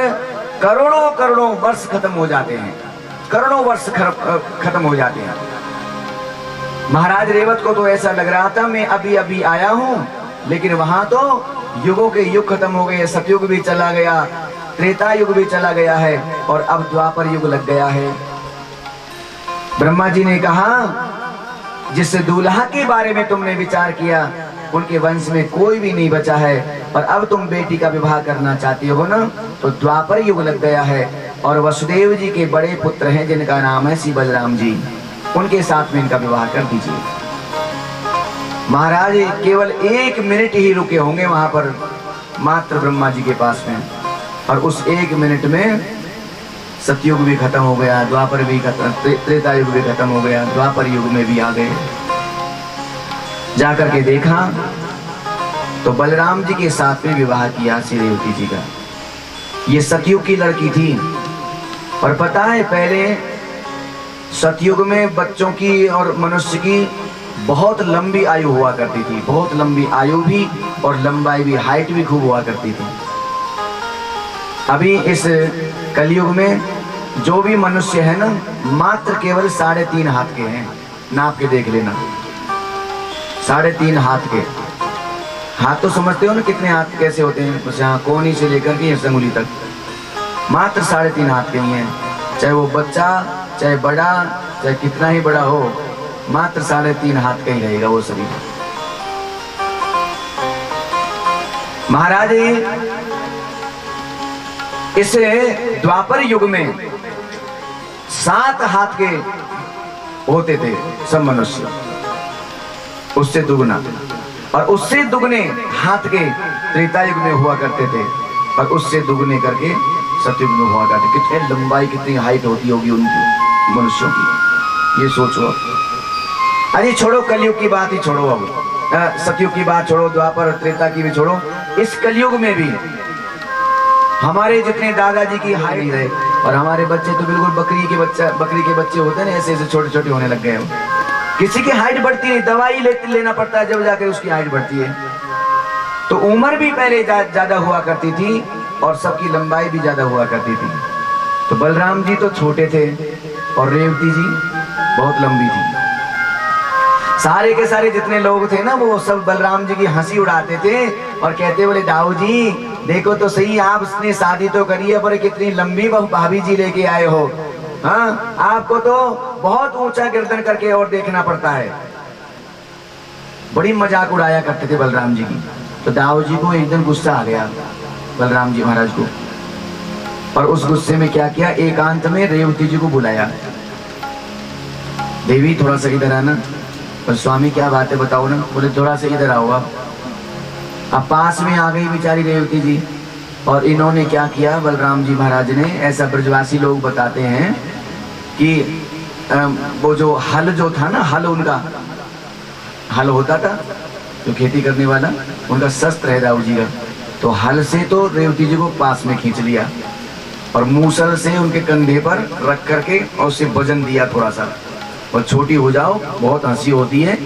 करोड़ों करोड़ों वर्ष खत्म हो जाते हैं, करोड़ों वर्ष खत्म हो जाते हैं। महाराज रेवत को तो ऐसा लग रहा था मैं अभी अभी आया हूँ, लेकिन वहां तो युगों के युग खत्म हो गए, सतयुग भी चला गया, त्रेता युग भी चला गया है और अब द्वापर युग लग गया है। ब्रह्मा जी ने कहा, जिस दूल्हा के बारे में तुमने विचार किया उनके वंश में कोई भी नहीं बचा है, और अब तुम बेटी का विवाह करना चाहती हो ना, तो द्वापर युग लग गया है। और वसुदेव जी के बड़े पुत्र हैं जिनका नाम है श्री बलराम जी, उनके साथ में इनका विवाह कर दीजिए। महाराज केवल 1 मिनट ही रुके होंगे वहां पर मात्र ब्रह्मा जी के पास में, और उस 1 मिनट में सतयुग भी खत्म हो गया, द्वापर भी खत्म, त्रेता युग भी खत्म हो गया, द्वापर युग में भी आ गए। जाकर के देखा तो बलराम जी के साथ में विवाह किया श्री रेवती जी का। ये सतयुग की लड़की थी, और पता है पहले सतयुग में बच्चों की और मनुष्य की बहुत लंबी आयु हुआ करती थी, बहुत लंबी आयु भी और लंबाई भी, हाइट भी खूब हुआ करती थी। अभी इस कलयुग में जो भी मनुष्य है ना, मात्र केवल 3.5 हाथ के हैं, नाप के देख लेना, 3.5 हाथ के। हाथ तो समझते हो ना कितने हाथ कैसे होते हैं, उस यहाँ कोहनी से लेकर के अंगुली तक, मात्र 3.5 हाथ के ही हैं। चाहे वो बच्चा, चाहे बड़ा, चाहे कितना ही बड़ा हो, मात्र 3.5 हाथ का ही रहेगा वो शरीर। महाराज इस द्वापर युग में 7 हाथ के होते थे सब मनुष्य, उससे दुगना, और उससे दुगने हाथ के त्रेता युग में हुआ करते थे। और उससे दुगने करके सतयुग में हुआ करते। कितने लंबाई कितनी हाइट होती होगी उनकी मनुष्यों की, ये सोचो। अरे छोड़ो कलयुग की बात ही छोड़ो, अब सतयुग की बात छोड़ो, द्वापर त्रेता की भी छोड़ो, इस कलयुग में भी हमारे जितने दादाजी की हाइट है, और हमारे बच्चे तो बिल्कुल बकरी के बच्चे होते हैं ना, ऐसे ऐसे छोटे छोटे होने लग गए हो। किसी की हाइट बढ़ती नहीं, दवाई लेना पड़ता है जब जाकर उसकी हाइट बढ़ती है। तो उम्र भी पहले ज्यादा हुआ करती थी और सबकी लंबाई भी ज्यादा हुआ करती थी। तो बलराम जी तो छोटे थे और रेवती जी बहुत लंबी थी। सारे के सारे जितने लोग थे ना, वो सब बलराम जी की हंसी उड़ाते थे और कहते बोले दाऊ जी देखो तो सही, आपने शादी तो करी है पर कितनी लंबी भाभी जी लेके आए हो। हाँ, आपको तो बहुत ऊंचा गर्दन करके और देखना पड़ता है। बड़ी मजाक उड़ाया करते थे बलराम जी की। तो दाऊ जी को एक दिन गुस्सा आ गया बलराम जी महाराज को, और उस गुस्से में क्या किया, एकांत में रेवती जी को बुलाया। देवी थोड़ा सा इधर आना। पर स्वामी क्या बात है बताओ ना। बोले थोड़ा सा इधर आओ। अब पास में आ गई बेचारी रेवती जी, और इन्होंने क्या किया, बलराम जी महाराज ने, ऐसा ब्रजवासी लोग बताते हैं कि वो जो हल जो था ना, हल उनका हल होता था जो खेती करने वाला, उनका शस्त्र है दाऊ जी का, तो हल से तो रेवती जी को पास में खींच लिया और मूसल से उनके कंधे पर रख करके और उससे वजन दिया थोड़ा सा, और छोटी हो जाओ। बहुत हंसी होती है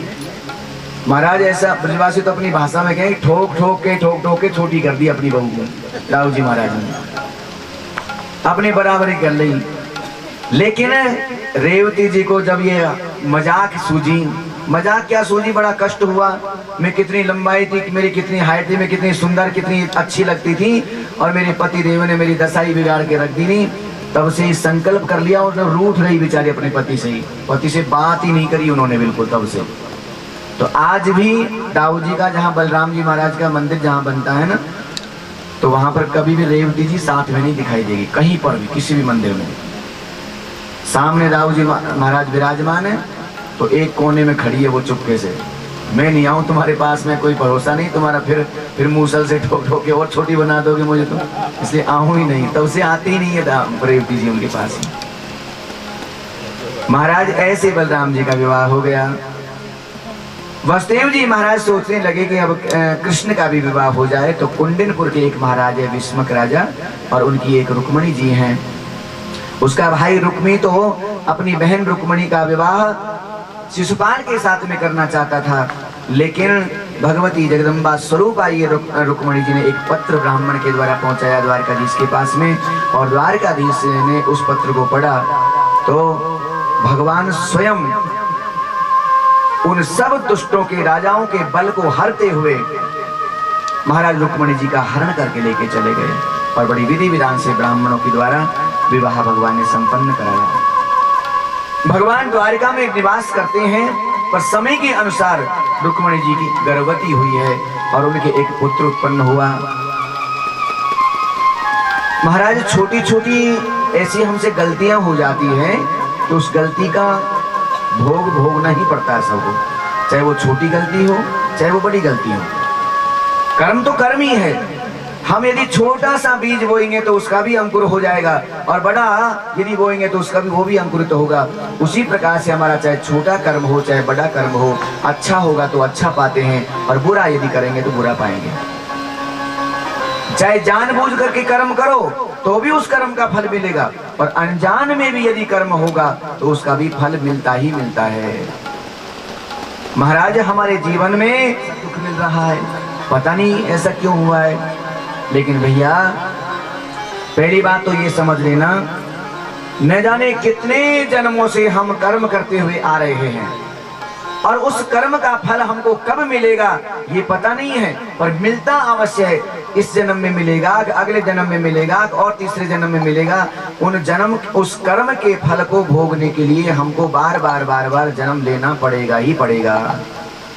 महाराज, ऐसा ब्रजवासी तो अपनी भाषा में कहें ठोक ठोक के छोटी कर दी अपनी बहू को। दाऊ जी महाराज ने अपनी बराबरी कर ली। लेकिन रेवती जी को जब ये मजाक सूझी, मजाक क्या सूझी, बड़ा कष्ट हुआ। मैं कितनी लंबाई थी, मेरी कितनी हाइट थी, मैं कितनी सुंदर कितनी अच्छी लगती थी, और मेरे पति देव ने मेरी दशाई बिगाड़ के रख दी नहीं। तब से संकल्प कर लिया और रूठ रही बेचारी अपने पति से ही, पति से बात ही नहीं करी उन्होंने बिल्कुल तब से। तो आज भी दाऊ जी का जहाँ बलराम जी महाराज का मंदिर जहाँ बनता है ना, तो वहां पर कभी भी रेवती जी साथ में नहीं दिखाई देगी, कहीं पर भी किसी भी मंदिर में। सामने दाऊ जी महाराज विराजमान है, तो एक कोने में खड़ी है वो चुपके से, मैं नहीं आऊं तुम्हारे पास में, कोई भरोसा नहीं तुम्हारा, फिर मूसल से ठोक ठोक के और छोटी बना दोगे मुझे, तो इसलिए आऊं ही नहीं। तब से आती ही नहीं है रेवती जी उनके पास। महाराज ऐसे बलराम जी का विवाह हो गया। वसुदेव जी महाराज सोचने लगे कि अब कृष्ण का भी विवाह हो जाए। तो कुंडनपुर के एक महाराज है विस्मक राजा, और उनकी एक रुक्मणी जी हैं। उसका भाई रुक्मी तो अपनी बहन रुक्मणी का विवाह शिशुपाल के साथ में करना चाहता था, लेकिन भगवती जगदम्बा स्वरूप आई रुक्मणी जी ने एक पत्र ब्राह्मण के द्वारा पहुंचाया द्वारकाधीश के पास में, और द्वारकाधीश ने उस पत्र को पढ़ा तो भगवान स्वयं उन सब दुष्टों के राजाओं के बल को हरते हुए महाराज रुक्मणी जी का हरण करके लेके चले गए, और बड़ी विधि विधान से ब्राह्मणों के द्वारा विवाह भगवान ने संपन्न कराया। भगवान द्वारिका में निवास करते हैं, पर समय के अनुसार रुक्मणी जी की गर्भवती हुई है और उनके एक पुत्र उत्पन्न हुआ। महाराज छोटी छोटी ऐसी हमसे गलतियां हो जाती हैं, तो उस गलती का भोग भोगना ही पड़ता है सबको, चाहे वो छोटी गलती हो चाहे वो बड़ी गलती हो। कर्म तो कर्म ही है। हम यदि छोटा सा बीज बोएंगे तो उसका भी अंकुर हो जाएगा, और बड़ा यदि बोएंगे तो उसका भी वो भी अंकुरित होगा। उसी प्रकार से हमारा चाहे छोटा कर्म हो चाहे बड़ा कर्म हो, अच्छा होगा तो अच्छा पाते हैं, और बुरा यदि करेंगे तो बुरा पाएंगे। चाहे जानबूझ करके कर्म करो तो भी उस कर्म का फल मिलेगा, और अनजान में भी यदि कर्म होगा तो उसका भी फल मिलता ही मिलता है। महाराज हमारे जीवन में दुख मिल रहा है, पता नहीं ऐसा क्यों हुआ है, लेकिन भैया पहली बात तो ये समझ लेना, न जाने कितने जन्मों से हम कर्म करते हुए आ रहे हैं, और उस कर्म का फल हमको कब मिलेगा ये पता नहीं है, पर मिलता अवश्य है। इस जन्म में मिलेगा, अगले जन्म में मिलेगा, और तीसरे जन्म में मिलेगा। उस कर्म के फल को भोगने के लिए हमको बार बार जन्म लेना पड़ेगा ही पड़ेगा।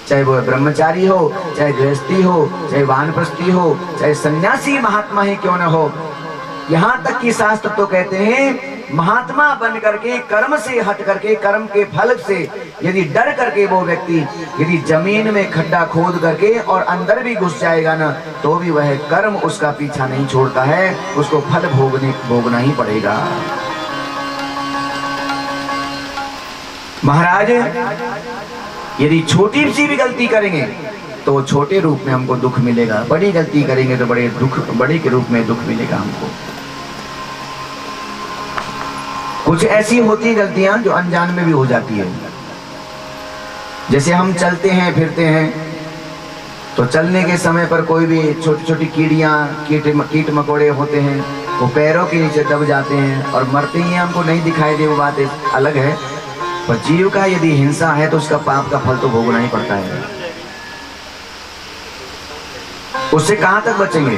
चाहे वो ब्रह्मचारी हो, चाहे गृहस्थी हो, चाहे वानप्रस्थी हो, चाहे सन्यासी महात्मा ही क्यों न हो। यहाँ तक कि शास्त्र तो कहते हैं महात्मा बन करके कर्म से हट करके कर्म के फल से यदि डर करके वो व्यक्ति यदि जमीन में खड्डा खोद करके और अंदर भी घुस जाएगा ना, तो भी वह कर्म उसका पीछा नहीं छोड़ता है, उसको फल भोगना ही पड़ेगा। महाराज यदि छोटी सी भी गलती करेंगे तो छोटे रूप में हमको दुख मिलेगा, बड़ी गलती करेंगे तो बड़े के रूप में दुख मिलेगा हमको। कुछ ऐसी होती गलतियां जो अनजान में भी हो जाती है। जैसे हम चलते हैं फिरते हैं तो चलने के समय पर कोई भी छोटी छोटी कीट मकोड़े होते हैं, वो पैरों के नीचे दब जाते हैं और मरते ही हमको नहीं दिखाई दे, वो बात अलग है। पर जीव का यदि हिंसा है तो उसका पाप का फल तो भोगना ही पड़ता है। उससे कहां तक बचेंगे?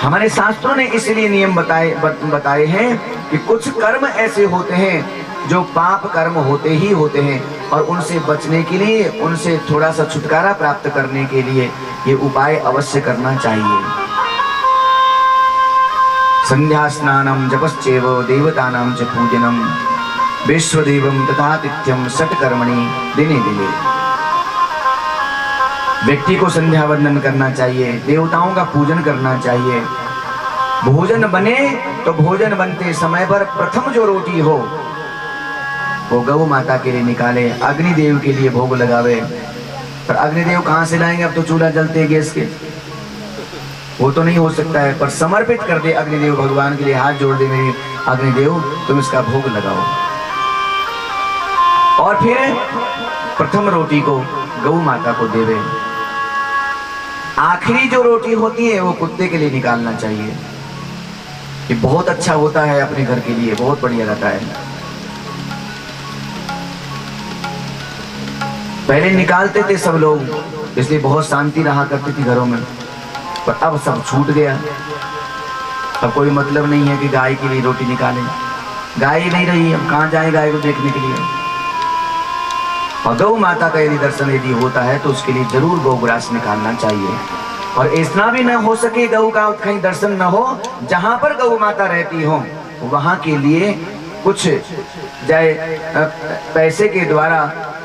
हमारे शास्त्रों ने इसलिए नियम बताए हैं कि कुछ कर्म ऐसे होते हैं जो पाप कर्म होते ही होते हैं, और उनसे बचने के लिए, उनसे थोड़ा सा छुटकारा प्राप्त करने के लिए ये उपाय अवश्य करना चाहिए। संध्या स्नानम जपश्चैव देवतानां च पूजनम विश्वदेवम तथा तिथ्यम षट्कर्मणि दिने दिने। व्यक्ति को संध्या वंदन करना चाहिए, देवताओं का पूजन करना चाहिए। भोजन बने तो भोजन बनते समय पर प्रथम जो रोटी हो वो गौ माता के लिए निकाले, अग्निदेव के लिए भोग लगावे। पर अग्निदेव कहाँ से लाएंगे? अब तो चूल्हा जलते गैस के, वो तो नहीं हो सकता है। पर समर्पित कर दे अग्निदेव भगवान के लिए, हाथ जोड़ दे मेरी अग्निदेव तुम इसका भोग लगाओ। और फिर प्रथम रोटी को गौ माता को देवे। आखिरी जो रोटी होती है वो कुत्ते के लिए निकालना चाहिए। ये बहुत अच्छा होता है अपने घर के लिए, बहुत बढ़िया रहता है। पहले निकालते थे सब लोग, इसलिए बहुत शांति रहा करती थी घरों में, पर अब सब छूट गया। अब कोई मतलब नहीं है कि गाय के लिए रोटी निकालें, गाय नहीं रही, अब कहाँ जाए गाय को देखने के लिए। और गौ माता का यदि दर्शन यदि होता है तो उसके लिए जरूर गौग्रास निकालना चाहिए। और ऐसा भी न हो सके गौ का कहीं दर्शन न हो, जहां पर गौ माता रहती हो वहां के लिए कुछ चाहे पैसे के द्वारा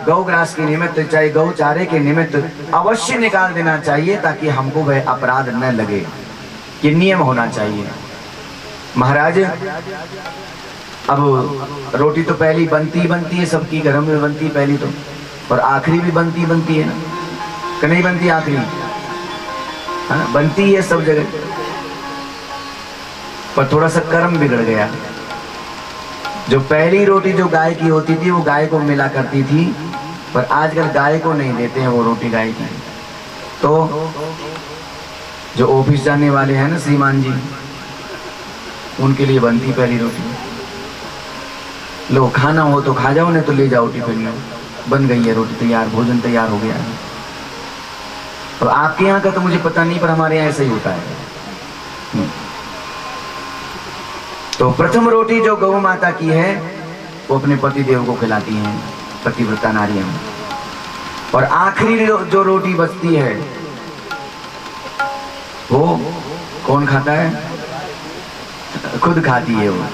गौग्रास के निमित्त, चाहे गौ चारे के निमित्त अवश्य निकाल देना चाहिए, ताकि हमको वह अपराध न लगे। ये नियम होना चाहिए। महाराज अब रोटी तो पहली बनती है, सबकी घर में बनती पहली तो, और आखिरी भी बनती है ना, कि नहीं बनती? आखिरी बनती है सब जगह। पर थोड़ा सा कर्म बिगड़ गया। जो पहली रोटी जो गाय की होती थी वो गाय को मिला करती थी, पर आजकल गाय को नहीं देते हैं वो रोटी गाय की। तो जो ऑफिस जाने वाले हैं ना श्रीमान जी, उनके लिए बनती पहली रोटी। लो खाना हो तो खा जाओ, नहीं तो ले जाओ टिफिन में, बन गई है रोटी तैयार, भोजन तैयार हो गया है। और आपके यहाँ का तो मुझे पता नहीं, पर हमारे यहाँ ऐसा ही होता है। तो प्रथम रोटी जो गौ माता की है वो अपने पति देव को खिलाती हैं पतिव्रता नारियां, और आखिरी जो रोटी बचती है वो कौन खाता है? खुद खाती है वो।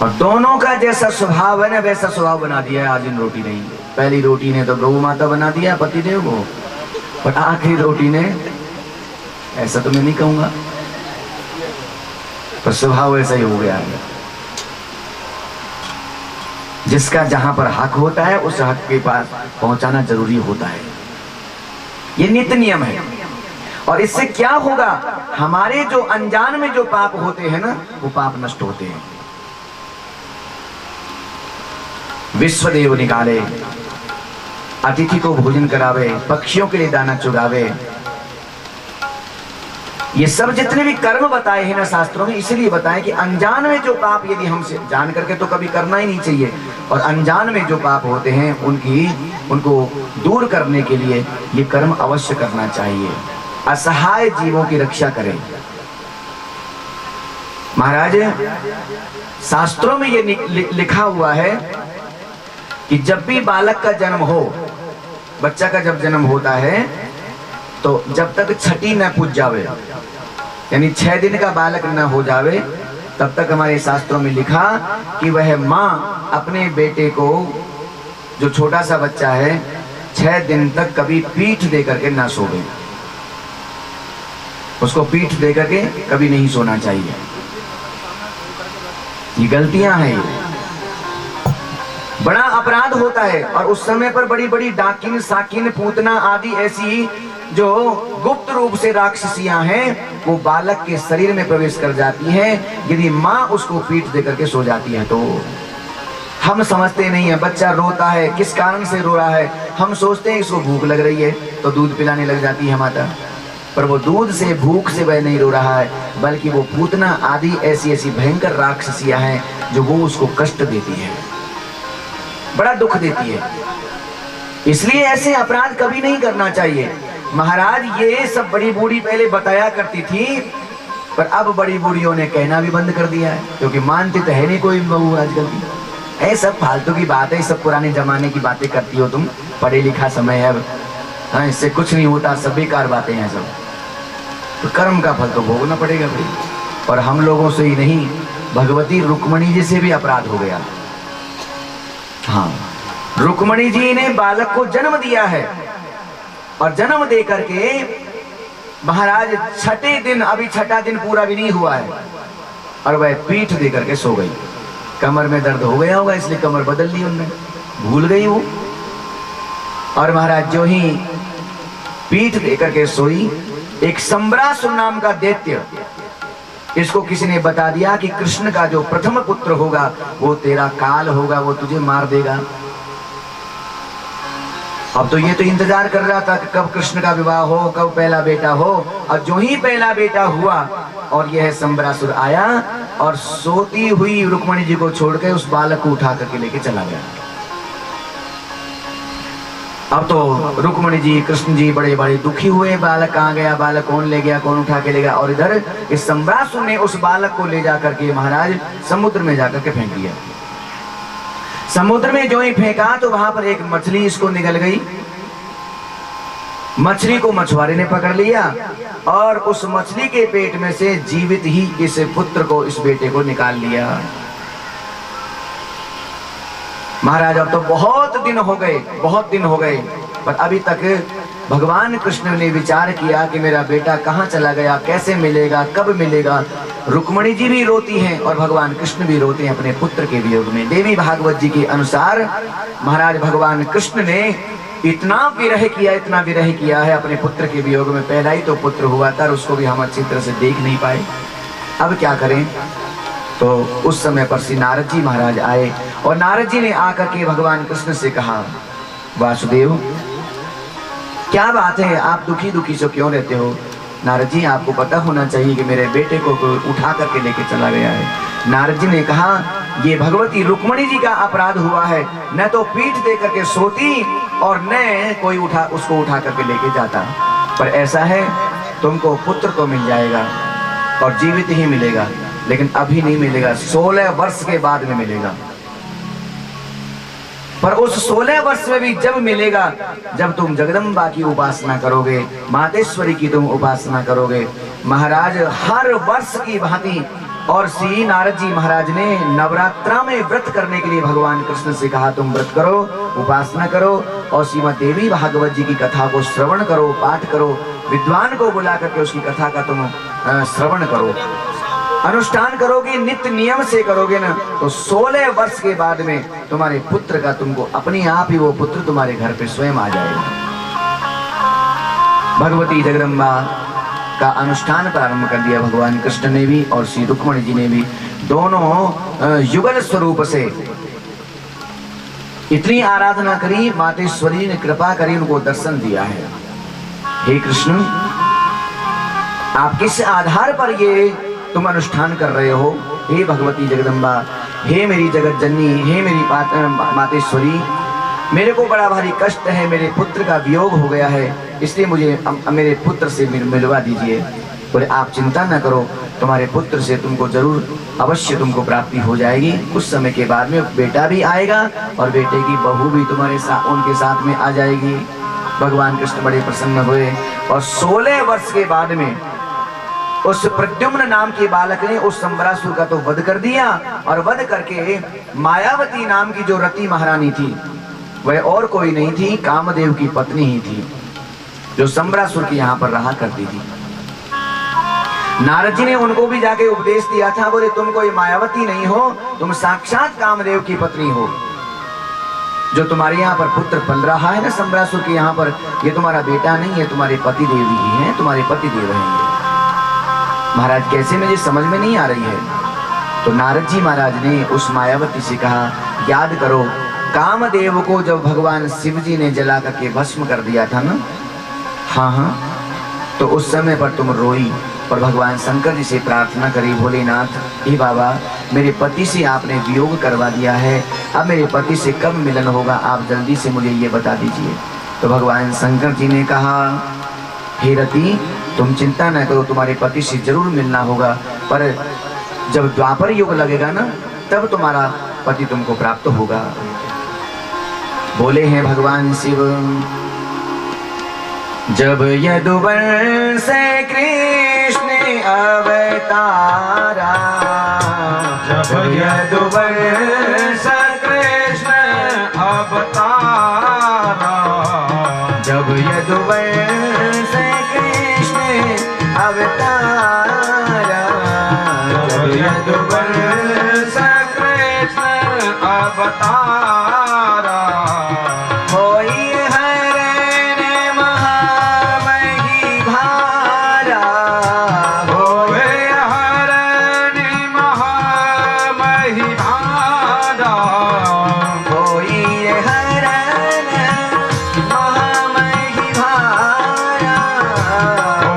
और दोनों का जैसा स्वभाव है ना वैसा स्वभाव बना दिया है आज इन रोटी ने। पहली रोटी ने तो गौ माता बना दिया पतिदेव को, पर आखिरी रोटी ने, ऐसा तो मैं नहीं कहूंगा, पर स्वभाव ऐसा ही हो गया है। जिसका जहां पर हक होता है उस हक के पास पहुंचाना जरूरी होता है। ये नित्य नियम है। और इससे क्या होगा? हमारे जो अनजान में जो पाप होते हैं ना वो पाप नष्ट होते हैं। विश्वदेव निकाले, अतिथि को भोजन करावे, पक्षियों के लिए दाना चुगावे, ये सब जितने भी कर्म बताए हैं ना शास्त्रों में, इसलिए बताए कि अनजान में जो पाप यदि हमसे, जान करके तो कभी करना ही नहीं चाहिए, और अनजान में जो पाप होते हैं उनको दूर करने के लिए ये कर्म अवश्य करना चाहिए। असहाय जीवों की रक्षा करें। महाराज शास्त्रों में ये लिखा हुआ है कि जब भी बालक का जन्म हो, बच्चा का जब जन्म होता है, तो जब तक छठी न पूज जावे, यानी 6 दिन का बालक न हो जावे तब तक हमारे शास्त्रों में लिखा कि वह माँ अपने बेटे को, जो छोटा सा बच्चा है, 6 दिन तक कभी पीठ दे करके ना सोवे। उसको पीठ दे करके कभी नहीं सोना चाहिए। ये गलतियां हैं, ये बड़ा अपराध होता है। और उस समय पर बड़ी बड़ी डाकिन, साकिन, पूतना आदि ऐसी जो गुप्त रूप से राक्षसियां हैं, वो बालक के शरीर में प्रवेश कर जाती हैं। यदि माँ उसको पीठ देकर के सो जाती है तो हम समझते नहीं है। बच्चा रोता है, किस कारण से रो रहा है? हम सोचते हैं इसको भूख लग रही है तो दूध पिलाने लग जाती है माता, पर वो दूध से, भूख से वह नहीं रो रहा है, बल्कि वो पूतना आदि ऐसी ऐसी भयंकर राक्षसियां हैं जो वो उसको कष्ट देती है, बड़ा दुख देती है। इसलिए ऐसे अपराध कभी नहीं करना चाहिए। महाराज ये सब बड़ी बूढ़ी पहले बताया करती थी, पर अब बड़ी बूढ़ियों ने कहना भी बंद कर दिया है, क्योंकि मानते तो है नहीं कोई बहू आजकल की। ऐ सब फालतू की बात है, सब पुराने जमाने की बातें करती हो तुम, पढ़े लिखा समय है अब। हाँ, इससे कुछ नहीं होता, सब बेकार बातें हैं सब। तो कर्म का फल तो भोगना पड़ेगा भाई। और हम लोगों से ही नहीं, भगवती रुक्मणी जी से भी अपराध हो गया। हाँ, रुक्मणी जी ने बालक को जन्म दिया है, और जन्म दे करके महाराज 6ठे दिन, अभी 6ठा दिन पूरा भी नहीं हुआ है, और वह पीठ दे करके सो गई। कमर में दर्द हो गया होगा, इसलिए कमर बदल ली उन्होंने, भूल गई वो। और महाराज जो ही पीठ दे करके सोई, एक संबरासुर नाम का दैत्य, इसको किसी ने बता दिया कि कृष्ण का जो प्रथम पुत्र होगा वो तेरा काल होगा, वो तुझे मार देगा। अब तो ये तो इंतजार कर रहा था कि कब कृष्ण का विवाह हो, कब पहला बेटा हो। और जो ही पहला बेटा हुआ और यह संबरासुर आया और सोती हुई रुक्मणी जी को छोड़कर उस बालक को उठा करके लेके चला गया। अब तो रुक्मणी जी, कृष्ण जी बड़े बड़े दुखी हुए, बालक कहाँ गया, बालक कौन ले गया, कौन उठा के ले गया। और इधर इस संबरासुर ने उस बालक को ले जाकर के महाराज समुद्र में जाकर के फेंक दिया। समुद्र में जो ही फेंका तो वहां पर एक मछली इसको निगल गई। मछली को मछुआरे ने पकड़ लिया और उस मछली के पेट में से जीवित ही इस पुत्र को, इस बेटे को निकाल लिया। महाराज अब तो बहुत दिन हो गए, बहुत दिन हो गए, पर अभी तक भगवान कृष्ण ने विचार किया कि मेरा बेटा कहाँ चला गया, कैसे मिलेगा, कब मिलेगा। रुक्मणी जी भी रोती हैं और भगवान कृष्ण भी रोते हैं अपने पुत्र के वियोग में। देवी भागवत जी के अनुसार महाराज भगवान कृष्ण ने इतना विरह किया, इतना विरह किया है अपने पुत्र के वियोग में। पहला ही तो पुत्र हुआ था, उसको भी हम अच्छी तरह से देख नहीं पाए, अब क्या करें। तो उस समय पर श्री नारद जी महाराज आए और नारद जी ने आकर के भगवान कृष्ण से कहा, वासुदेव क्या बात है, आप दुखी दुखी से क्यों रहते हो? नारद जी आपको पता होना चाहिए कि मेरे बेटे को कोई उठा करके लेके चला गया है। नारद जी ने कहा, ये भगवती रुक्मणी जी का अपराध हुआ है, न तो पीठ दे करके सोती और न कोई उसको उठा करके लेके जाता। पर ऐसा है, तुमको पुत्र तो मिल जाएगा और जीवित ही मिलेगा, लेकिन अभी नहीं मिलेगा, 16 वर्ष के बाद में मिलेगा। पर उस 16 वर्ष में भी जब मिलेगा, जब तुम जगदम्बा की उपासना करोगे, मातेश्वरी की तुम उपासना करोगे। महाराज हर वर्ष की भांति, और श्री नारद जी महाराज ने नवरात्रा में व्रत करने के लिए भगवान कृष्ण से कहा, तुम व्रत करो, उपासना करो और श्रीमद् देवी भागवत जी की कथा को श्रवण करो, पाठ करो, विद्वान को बुला करके उसकी कथा का तुम श्रवण करो, अनुष्ठान करोगे, नित्य नियम से करोगे ना, तो 16 वर्ष के बाद में तुम्हारे पुत्र का, तुमको अपने आप ही वो पुत्र तुम्हारे घर पे स्वयं आ जाएगा। भगवती जगदम्बा का अनुष्ठान प्रारंभ कर दिया भगवान कृष्ण ने भी और श्री रुक्मणी जी ने भी, दोनों युगल स्वरूप से इतनी आराधना करी, मातेश्वरी ने कृपा करी, उनको दर्शन दिया है। हे कृष्ण, आप किस आधार पर ये तुम अनुष्ठान कर रहे हो? हे भगवती जगदम्बा, हे मेरी जगत जननी, हे मेरी मातेश्वरी, मेरे को बड़ा भारी कष्ट है, मेरे पुत्र का वियोग हो गया है, इसलिए मुझे मेरे पुत्र से मिलवा दीजिए। बोले आप चिंता न करो, तुम्हारे पुत्र से तुमको जरूर अवश्य तुमको प्राप्ति हो जाएगी। कुछ समय के बाद में बेटा भी आएगा और बेटे की बहू भी तुम्हारे साथ, उनके साथ में आ जाएगी। भगवान कृष्ण बड़े प्रसन्न हुए और 16 वर्ष के बाद में उस प्रद्युम्न नाम के बालक ने उस संबरासुर का तो वध कर दिया, और वध करके मायावती नाम की जो रति महारानी थी, वह और कोई नहीं थी, कामदेव की पत्नी ही थी, जो संबरासुर की यहाँ पर रहा करती थी। नारद जी ने उनको भी जाके उपदेश दिया था, बोले तुम कोई मायावती नहीं हो, तुम साक्षात कामदेव की पत्नी हो। जो तुम्हारे यहाँ पर पुत्र पल रहा है ना संबरासुर के यहाँ पर, ये तुम्हारा बेटा नहीं है, तुम्हारे पति देव ही है, तुम्हारे पति देव हैं। महाराज कैसे, मुझे समझ में नहीं आ रही है। तो नारद जी महाराज ने उस मायावती से कहा, याद करो कामदेव को जब भगवान शिव जी ने जला करके भस्म कर दिया था ना, हाँ हाँ, तो उस समय पर तुम रोई और भगवान शंकर जी से प्रार्थना करी, भोलेनाथ हे बाबा, मेरे पति से आपने वियोग करवा दिया है, अब मेरे पति से कब मिलन होगा, आप जल्दी से मुझे ये बता दीजिए। तो भगवान शंकर जी ने कहा, हे रति तुम चिंता न करो, तुम्हारे पति से जरूर मिलना होगा, पर जब द्वापर युग लगेगा ना, तब तुम्हारा पति तुमको प्राप्त होगा। बोले हैं भगवान शिव, जब यदुवंश से कृष्ण अवतारा,
जब यदुवंश कृष्ण अवतारा,
जब यदुवंश कृष्ण अवतारा,
जब यदुवंश कृष्ण अवतारा,
होई हरण महामही भारा,
होए हरण महामही भारा,
होई हरण महामही भारा,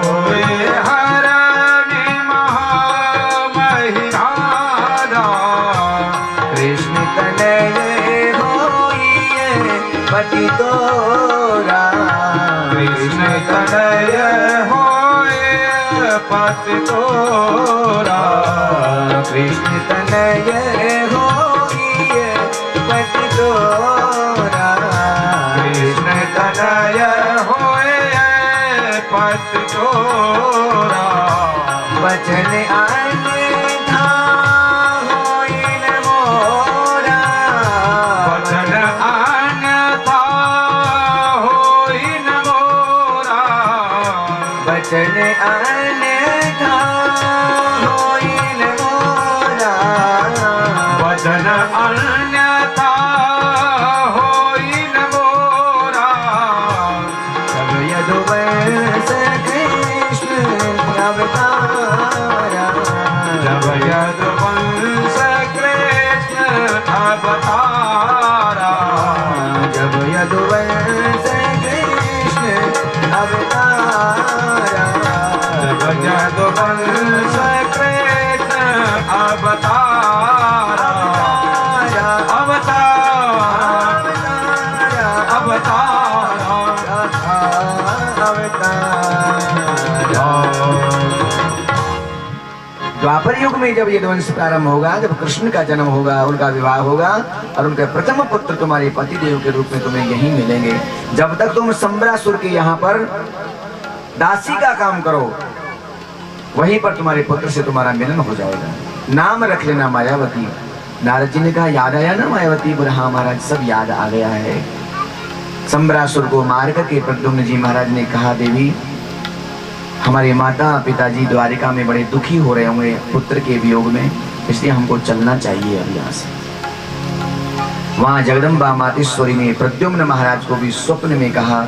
होए हरण महामही भारा,
कृष्ण तनय होइए पति तोरा,
कृष्ण तनय होए पति तोरा,
कृष्ण तनय होइए पति तोरा,
कृष्ण तनय होए पति तोरा,
वचन अन्यथा होई न मोरा,
वचन अन्यथा होई न मोरा,
वचन अन्यथा होई न मोरा,
वचन अन्यथा होई न मोरा,
जब यदुवंश कृष्ण अवतारा,
जब यदुवंश कृष्ण अवतारा,
जब यदुवंश कृष्ण अवतारा,
जब यदुवंश कृष्ण अवतारा, अवतारा,
द्वापर युग में जब ये वंश प्रारंभ होगा, जब कृष्ण का जन्म होगा, उनका विवाह होगा, और उनके प्रथम पुत्र तुम्हारे पति देव के रूप में तुम्हें यहीं मिलेंगे। जब तक तुम संबरासुर के यहाँ पर दासी का काम करो, वहीं पर तुम्हारे पुत्र से तुम्हारा मिलन हो जाएगा। नाम रख लेना मायावती। नारद जी ने कहा, याद आया ना मायावती? बोले हाँ महाराज, सब याद आ गया है। संबरासुर को मार करके प्रद्युम्न जी महाराज ने कहा, देवी हमारे माता पिताजी द्वारिका में बड़े दुखी हो रहे होंगे पुत्र के वियोग में, इसलिए हमको चलना चाहिए अब यहाँ से। वहां जगदम्बा मातेश्वरी ने प्रद्युम्न महाराज को भी स्वप्न में कहा,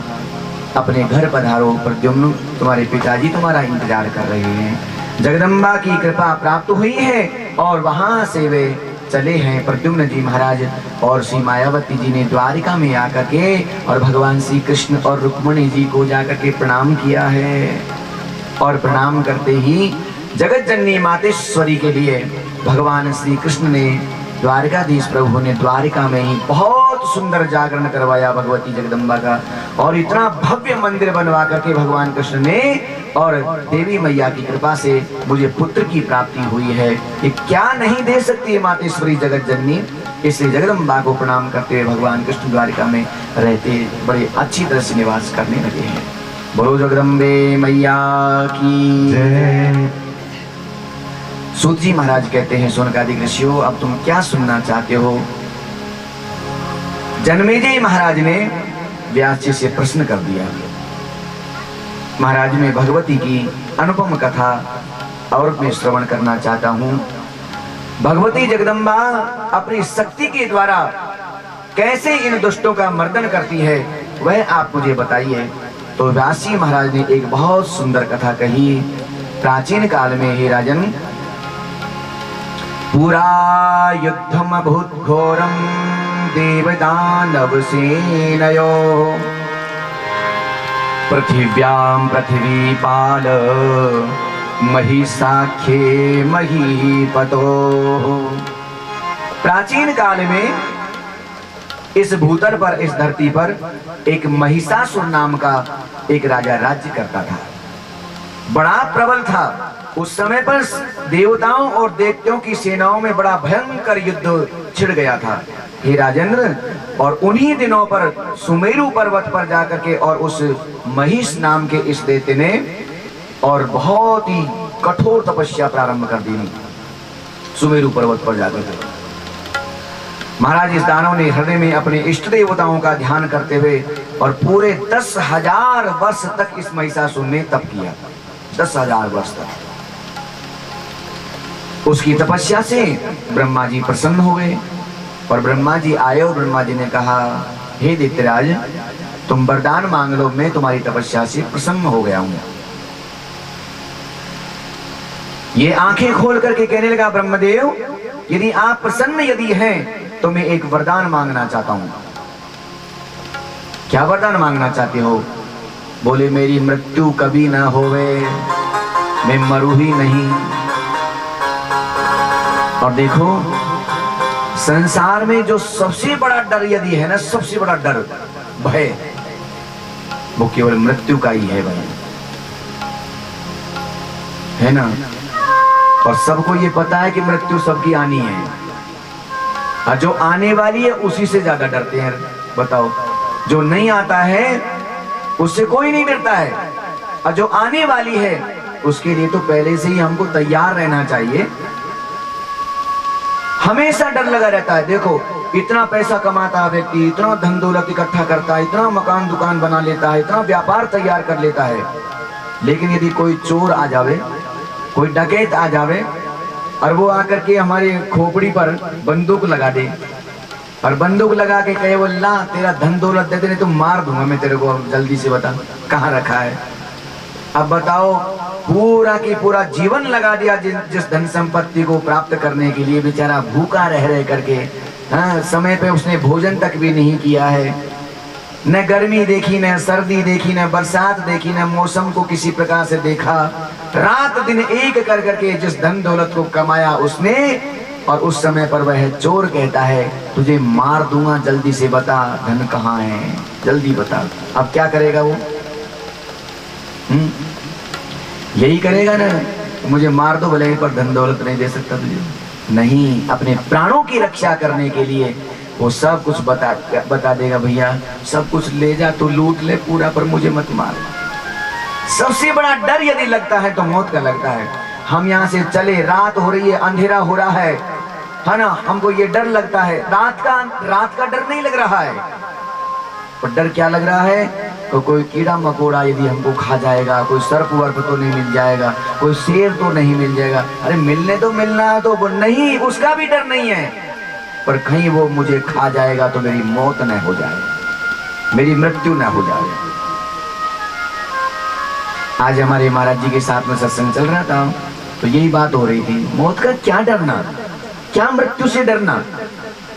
अपने घर पधारो प्रद्युम्न, तुम्हारे पिताजी तुम्हारा इंतजार कर रहे हैं। जगदम्बा की कृपा प्राप्त हुई है और वहां से वे चले हैं प्रद्युम्न जी महाराज, और श्री मायावती जी ने द्वारिका में आकर के और भगवान श्री कृष्ण और रुक्मिणी जी को जाकर के प्रणाम किया है। और प्रणाम करते ही जगत जननी मातेश्वरी के लिए भगवान श्री कृष्ण ने, द्वारिकाधीश प्रभु ने द्वारिका में ही बहुत सुंदर जागरण करवाया भगवती जगदम्बा का, और इतना भव्य मंदिर बनवा करके भगवान कृष्ण ने और देवी मैया की कृपा से मुझे पुत्र की प्राप्ति हुई है। ये क्या नहीं दे सकती है मातेश्वरी जगत जननी। इसलिए जगदम्बा को प्रणाम करते हुए भगवान कृष्ण द्वारिका में रहते बड़े अच्छी तरह से निवास करने लगे हैं। बोलो जगदम्बे मैया की
जय।
सूत जी महाराज कहते हैं, शौनकादिक ऋषियों, अब तुम क्या सुनना चाहते हो? जन्मेजय महाराज ने व्यास जी से प्रश्न कर दिया। महाराज, मैं भगवती की अनुपम कथा और मैं श्रवण करना चाहता हूँ। भगवती जगदम्बा अपनी शक्ति के द्वारा कैसे इन दुष्टों का मर्दन करती है, वह आप मुझे बताइए। तो व्यास जी महाराज ने एक बहुत सुंदर कथा कही। प्राचीन काल में, हे राजन, पुरा युद्धम अभूत घोरम देवदानव सेनयो पृथिव्याम पृथ्वीपाल महिषाख्ये महीपतो। प्राचीन काल में इस भूतल पर, इस धरती पर एक महिषासुर नाम का एक राजा राज्य करता था। बड़ा प्रबल था। उस समय पर देवताओं और दैत्यों की सेनाओं में बड़ा भयंकर युद्ध छिड़ गया था, हे राजेंद्र। और उन्हीं दिनों पर सुमेरु पर्वत पर जाकर के और उस महिष नाम के इस दैत्य ने और बहुत ही कठोर तपस्या प्रारंभ कर दी सुमेरु पर्वत पर जाकर के। महाराज, इस दानव ने हृदय में अपने इष्ट देवताओं का ध्यान करते हुए और पूरे 10,000 वर्ष तक इस महिषासुर ने तप किया। 10,000 वर्ष तक उसकी तपस्या से ब्रह्मा जी प्रसन्न हो गए। और ब्रह्मा जी आए और ब्रह्मा जी ने कहा, हे दैत्यराज, तुम वरदान मांग लो, मैं तुम्हारी तपस्या से प्रसन्न हो गया हूं। ये आंखें खोल करके कहने लगा, ब्रह्मदेव, यदि आप प्रसन्न यदि हैं तो मैं एक वरदान मांगना चाहता हूं। क्या वरदान मांगना चाहते हो? बोले, मेरी मृत्यु कभी ना होवे, मैं मरू ही नहीं। और देखो, संसार में जो सबसे बड़ा डर यदि है ना, सबसे बड़ा डर, भय, वो केवल मृत्यु का ही है भाई, है ना। और सबको ये पता है कि मृत्यु सबकी आनी है, और जो आने वाली है उसी से ज्यादा डरते हैं। बताओ, जो नहीं आता है उससे कोई नहीं डरता है, और जो आने वाली है उसके लिए तो पहले से ही हमको तैयार रहना चाहिए। हमेशा डर लगा रहता है। देखो, इतना पैसा कमाता है व्यक्ति, इतना धन दौलत इकट्ठा करता है, इतना मकान दुकान बना लेता है, इतना व्यापार तैयार कर लेता है, लेकिन यदि कोई चोर आ जावे, कोई डकैत आ जावे और वो आकर के हमारे खोपड़ी पर बंदूक लगा दे और बंदूक लगा के कहे, वो ला तेरा धन दौलत दे दे, नहीं तो मार दूंगा मैं तेरे को, अब जल्दी से बता कहाँ रखा है। अब बताओ, पूरा की पूरा जीवन लगा दिया जिस धन संपत्ति को प्राप्त करने के लिए, बेचारा भूखा रह करके, हाँ, समय पे उसने भोजन तक भी नहीं किया है, न गर्मी देखी, न सर्दी देखी, न बरसात देखी, न मौसम को किसी प्रकार से देखा। रात दिन एक कर करके जिस धन दौलत को कमाया उसने, और उस समय पर वह चोर कहता है, तुझे मार दूंगा, जल्दी से बता धन कहाँ है, जल्दी बता। अब क्या करेगा वो? यही करेगा ना, मुझे मार दो भले, पर धन दौलत नहीं दे सकता तुझे। नहीं, अपने प्राणों की रक्षा करने के लिए वो सब कुछ बता देगा, भैया सब कुछ ले जा, तो लूट ले पूरा, पर मुझे मत मार। सबसे बड़ा डर यदि लगता है तो मौत का लगता है। हम यहाँ से चले, रात हो रही है, अंधेरा हो रहा है ना, हमको ये डर लगता है। रात का डर नहीं लग रहा है, पर डर क्या लग रहा है? तो कोई कीड़ा मकोड़ा यदि हमको खा जाएगा, कोई सर्प वर्प तो नहीं मिल जाएगा, कोई शेर तो नहीं मिल जाएगा। अरे मिलने तो मिलना है, तो वो नहीं, उसका भी डर नहीं है, पर कहीं वो मुझे खा जाएगा तो मेरी मौत न हो जाए, मेरी मृत्यु न हो जाए। आज हमारे महाराज जी के साथ में सत्संग चल रहा था, तो यही बात हो रही थी, मौत का क्या डरना, क्या मृत्यु से डरना।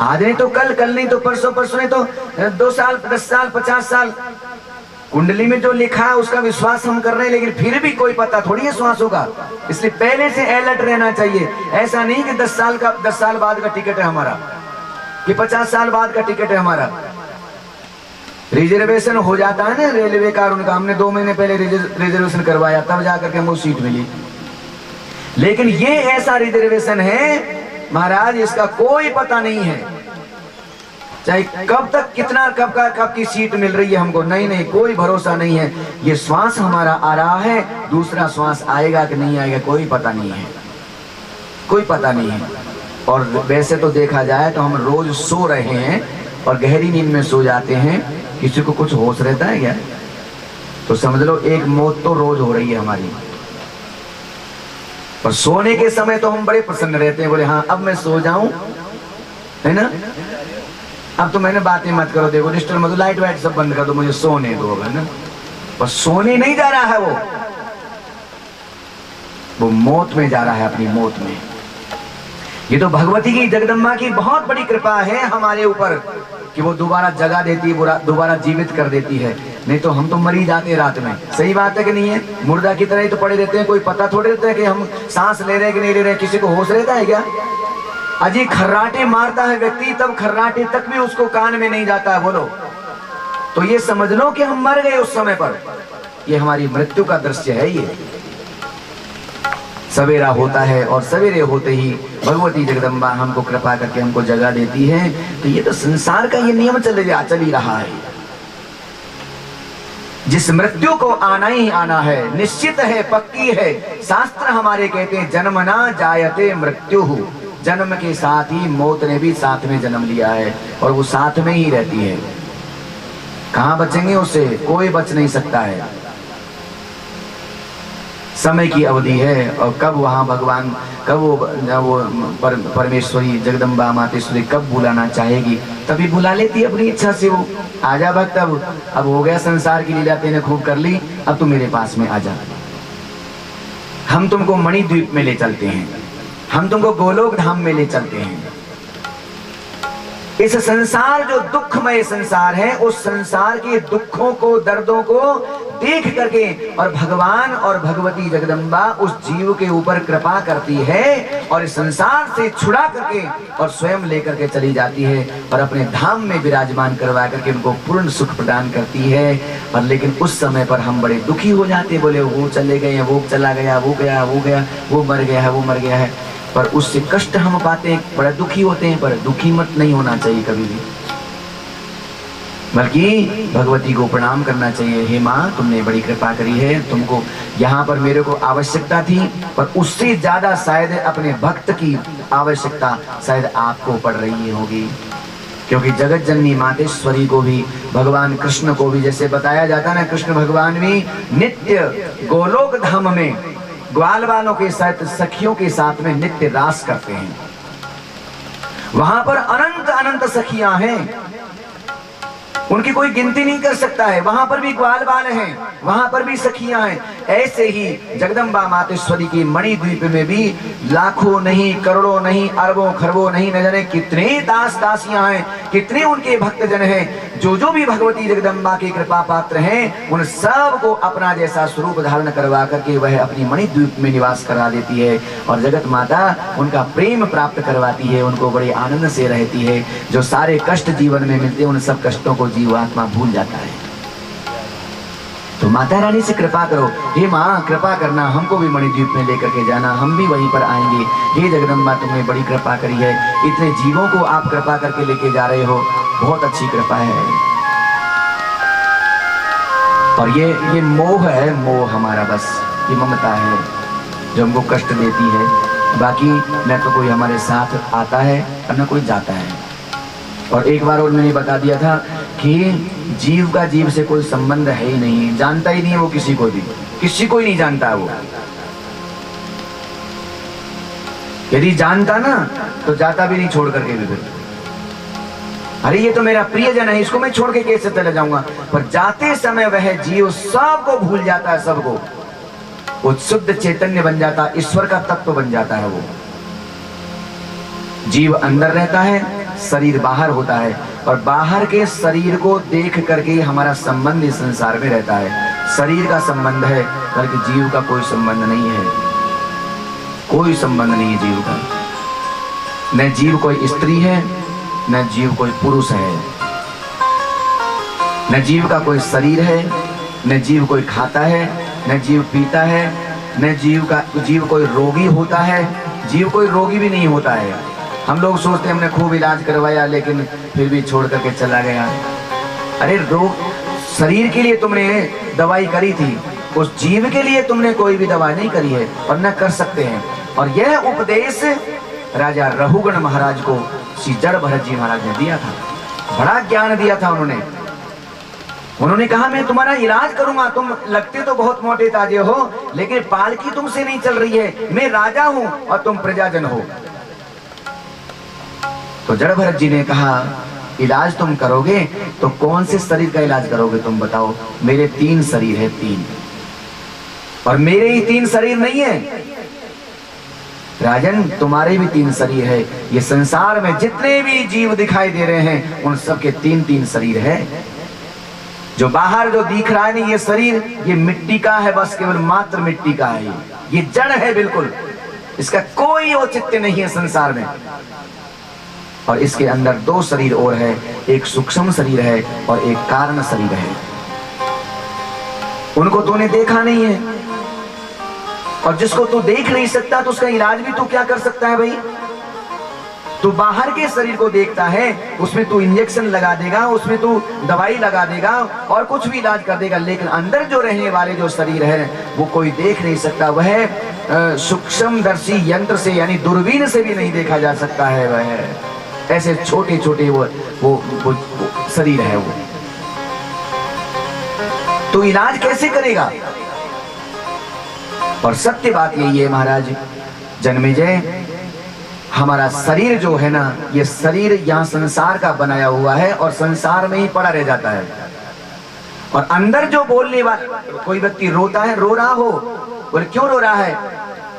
आज नहीं तो कल नहीं तो परसों नहीं तो 2 साल 10 साल 50 साल, कुंडली में जो लिखा है उसका विश्वास हम कर रहे हैं, लेकिन फिर भी कोई पता थोड़ी है श्वास होगा। इसलिए पहले से अलर्ट रहना चाहिए। ऐसा नहीं कि 10 साल बाद का टिकट है हमारा, कि 50 साल बाद का टिकट है हमारा। रिजर्वेशन हो जाता है ना रेलवे का, उनका हमने 2 महीने पहले रिजर्वेशन करवाया, तब जाकर के हमको सीट मिली। लेकिन ये ऐसा रिजर्वेशन है महाराज, इसका कोई पता नहीं है। चाहे कब तक कितना कब की सीट मिल रही है हमको, नहीं कोई भरोसा नहीं है। ये श्वास हमारा आ रहा है, दूसरा श्वास आएगा कि नहीं आएगा कोई पता नहीं है, कोई पता नहीं है। और वैसे तो देखा जाए तो हम रोज सो रहे हैं और गहरी नींद में सो जाते हैं, किसी को कुछ होश रहता है क्या? तो समझ लो एक मौत तो रोज हो रही है हमारी। और सोने के समय तो हम बड़े प्रसन्न रहते हैं, बोले हाँ अब मैं सो जाऊं, है ना। अब तो मैंने बातें मत करो, देखो डिस्टर्ब मत, लाइट वाइट सब बंद कर दो, मुझे सोने दो, है ना। पर सोने नहीं जा रहा है वो मौत में जा रहा है, अपनी मौत में। ये तो भगवती की, जगदम्बा की बहुत बड़ी कृपा है हमारे ऊपर कि वो दोबारा जगा देती है, दोबारा जीवित कर देती है। नहीं तो हम तो मर ही जाते हैं रात में। सही बात है कि नहीं है? मुर्दा की तरह ही तो पड़े रहते हैं, कोई पता थोड़े रहता है कि हम सांस ले रहे हैं कि नहीं ले रहे हैं, किसी को होश रहता है क्या? अजी खर्राटे मारता है व्यक्ति, तब खर्राटे तक भी उसको कान में नहीं जाता है, बोलो। तो ये समझ लो कि हम मर गए उस समय पर। ये हमारी मृत्यु का दृश्य है। ये सवेरा होता है और सवेरे होते ही भगवती जगदम्बा हमको कृपा करके हमको जगा देती है। तो ये तो संसार का ये नियम चल ही रहा है। जिस मृत्यु को आना ही आना है, निश्चित है, पक्की है। शास्त्र हमारे कहते हैं जन्मना जायते मृत्यु, जन्म के साथ ही मौत ने भी साथ में जन्म लिया है और वो साथ में ही रहती है। कहां बचेंगे उससे? कोई बच नहीं सकता है। समय की अवधि है और कब वहां भगवान, कब वो परमेश्वरी जगदम्बा मातेश्वरी कब बुलाना चाहेगी तभी बुला लेती है अपनी इच्छा से। वो आजा भक्त, अब हो गया संसार की लीला तेने खूब कर ली, अब तू मेरे पास में आजा, हम तुमको मणिद्वीप में ले चलते हैं, हम तुमको गोलोक धाम में ले चलते हैं। इस संसार जो दुखमय संसार है, उस संसार के दुखों को, दर्दों को देख करके और भगवान और भगवती जगदम्बा उस जीव के ऊपर कृपा करती है और इस संसार से छुड़ा करके और स्वयं लेकर के चली जाती है और अपने धाम में विराजमान करवा करके उनको पूर्ण सुख प्रदान करती है। और लेकिन उस समय पर हम बड़े दुखी हो जाते हैं, बोले वो चले गए, वो चला गया, वो गया, वो मर गया है, वो मर गया है। पर उससे कष्ट हम पाते हैं, बड़े दुखी होते हैं। पर दुखी मत नहीं होना चाहिए कभी भी, बल्कि भगवती को प्रणाम करना चाहिए। हे माँ, तुमने बड़ी कृपा करी है, तुमको यहाँ पर मेरे को आवश्यकता थी, पर उससे ज्यादा शायद अपने भक्त की आवश्यकता शायद आपको पड़ रही होगी। क्योंकि जगत जननी मातेश्वरी को भी, भगवान कृष्ण को भी, जैसे बताया जाता है ना, कृष्ण भगवान भी नित्य गोलोक धाम में ग्वाल वालों के साथ, सखियों के साथ में नित्य रास करते हैं। वहां पर अनंत अनंत सखियां हैं, उनकी कोई गिनती नहीं कर सकता है। वहां पर भी ग्वाल बाल हैं, वहां पर भी सखियां हैं। ऐसे ही जगदम्बा मातेश्वरी की मणिद्वीप में भी लाखों नहीं, करोड़ों नहीं, अरबों खरबों नहीं, न जाने कितने दास दासियां हैं, कितने उनके भक्तजन हैं। जो भी भगवती जगदम्बा के कृपा पात्र हैं, उन सब को अपना जैसा स्वरूप धारण करवा करके वह अपनी मणिद्वीप में निवास करा देती है और जगत माता उनका प्रेम प्राप्त करवाती है, उनको बड़े आनंद से रहती है। जो सारे कष्ट जीवन में मिलते हैं, उन सब कष्टों को जीवात्मा भूल जाता है। तो माता रानी से कृपा करो, हे माँ कृपा करना, हमको भी मणिद्वीप में लेकर के जाना, हम भी वहीं पर आएंगे। हे जगदम्बा, तुमने बड़ी कृपा करी है, इतने जीवों को आप कृपा करके लेके जा रहे हो, बहुत अच्छी कृपा है। और ये मोह है, मोह हमारा, बस ये ममता है जो हमको कष्ट देती है। बाकी न तो कोई हमारे साथ आता है और न कोई जाता है। और एक बार और मैंने बता दिया था कि जीव का जीव से कोई संबंध है ही नहीं, जानता ही नहीं है वो किसी को भी, किसी को ही नहीं जानता वो। यदि जानता ना तो जाता भी नहीं छोड़ करके भी फिर, अरे ये तो मेरा प्रियजन है, इसको मैं छोड़ के कैसे चला जाऊंगा। पर जाते समय वह जीव सबको भूल जाता है, सबको। वो शुद्ध चैतन्य बन जाता है, ईश्वर का तत्व बन जाता है। वो जीव अंदर रहता है, शरीर बाहर होता है और बाहर के शरीर को देख करके हमारा संबंध इस संसार में रहता है। शरीर का संबंध है, बल्कि जीव का कोई संबंध नहीं है, कोई संबंध नहीं है जीव का। न जीव कोई स्त्री है, न जीव कोई पुरुष है, न जीव का कोई शरीर है, न जीव कोई खाता है, न जीव पीता है, न जीव कोई रोगी होता है। जीव कोई रोगी भी नहीं होता है। हम लोग सोचते हमने खूब इलाज करवाया लेकिन फिर भी छोड़ करके चला गया। अरे रोग शरीर के लिए तुमने दवाई करी थी, उस जीव के लिए तुमने कोई भी दवाई नहीं करी है और न कर सकते हैं। और यह उपदेश राजा रघुगण महाराज को श्री जड़ भरत जी महाराज ने दिया था। बड़ा ज्ञान दिया था उन्होंने कहा मैं तुम्हारा इलाज करूंगा, तुम लगते तो बहुत मोटे ताजे हो लेकिन पालकी तुमसे नहीं चल रही है, मैं राजा हूं और तुम प्रजाजन हो। तो जड़ भरत जी ने कहा इलाज तुम करोगे तो कौन से शरीर का इलाज करोगे तुम बताओ। मेरे 3 शरीर है, 3, और मेरे ही 3 शरीर नहीं है राजन, तुम्हारे भी 3 शरीर है। ये संसार में जितने भी जीव दिखाई दे रहे हैं उन सबके 3-3 शरीर है। जो बाहर जो दिख रहा है नहीं ये शरीर, ये मिट्टी का है, बस केवल मात्र मिट्टी का है। ये जड़ है बिल्कुल, इसका कोई औचित्य नहीं है संसार में। और इसके अंदर 2 शरीर और है, एक सूक्ष्म शरीर है और एक कारण शरीर है। उनको तूने देखा नहीं है, और जिसको तू देख नहीं सकता तो उसका इलाज भी तू क्या कर सकता है भाई। तू बाहर के शरीर को देखता है, उसमें तू इंजेक्शन लगा देगा, उसमें तू दवाई लगा देगा और कुछ भी इलाज कर देगा, लेकिन अंदर जो रहने वाले जो शरीर है वो कोई देख नहीं सकता। वह सूक्ष्मदर्शी यंत्र से यानी दूरबीन से भी नहीं देखा जा सकता है। वह ऐसे छोटे छोटे वो शरीर है वो। तो इलाज कैसे करेगा। और सत्य बात यही है महाराज जन्मेजय, हमारा शरीर जो है ना, ये शरीर यहाँ संसार का बनाया हुआ है और संसार में ही पड़ा रह जाता है। और अंदर जो बोलने वाला, कोई व्यक्ति रोता है, रो रहा हो, बोले क्यों रो रहा है,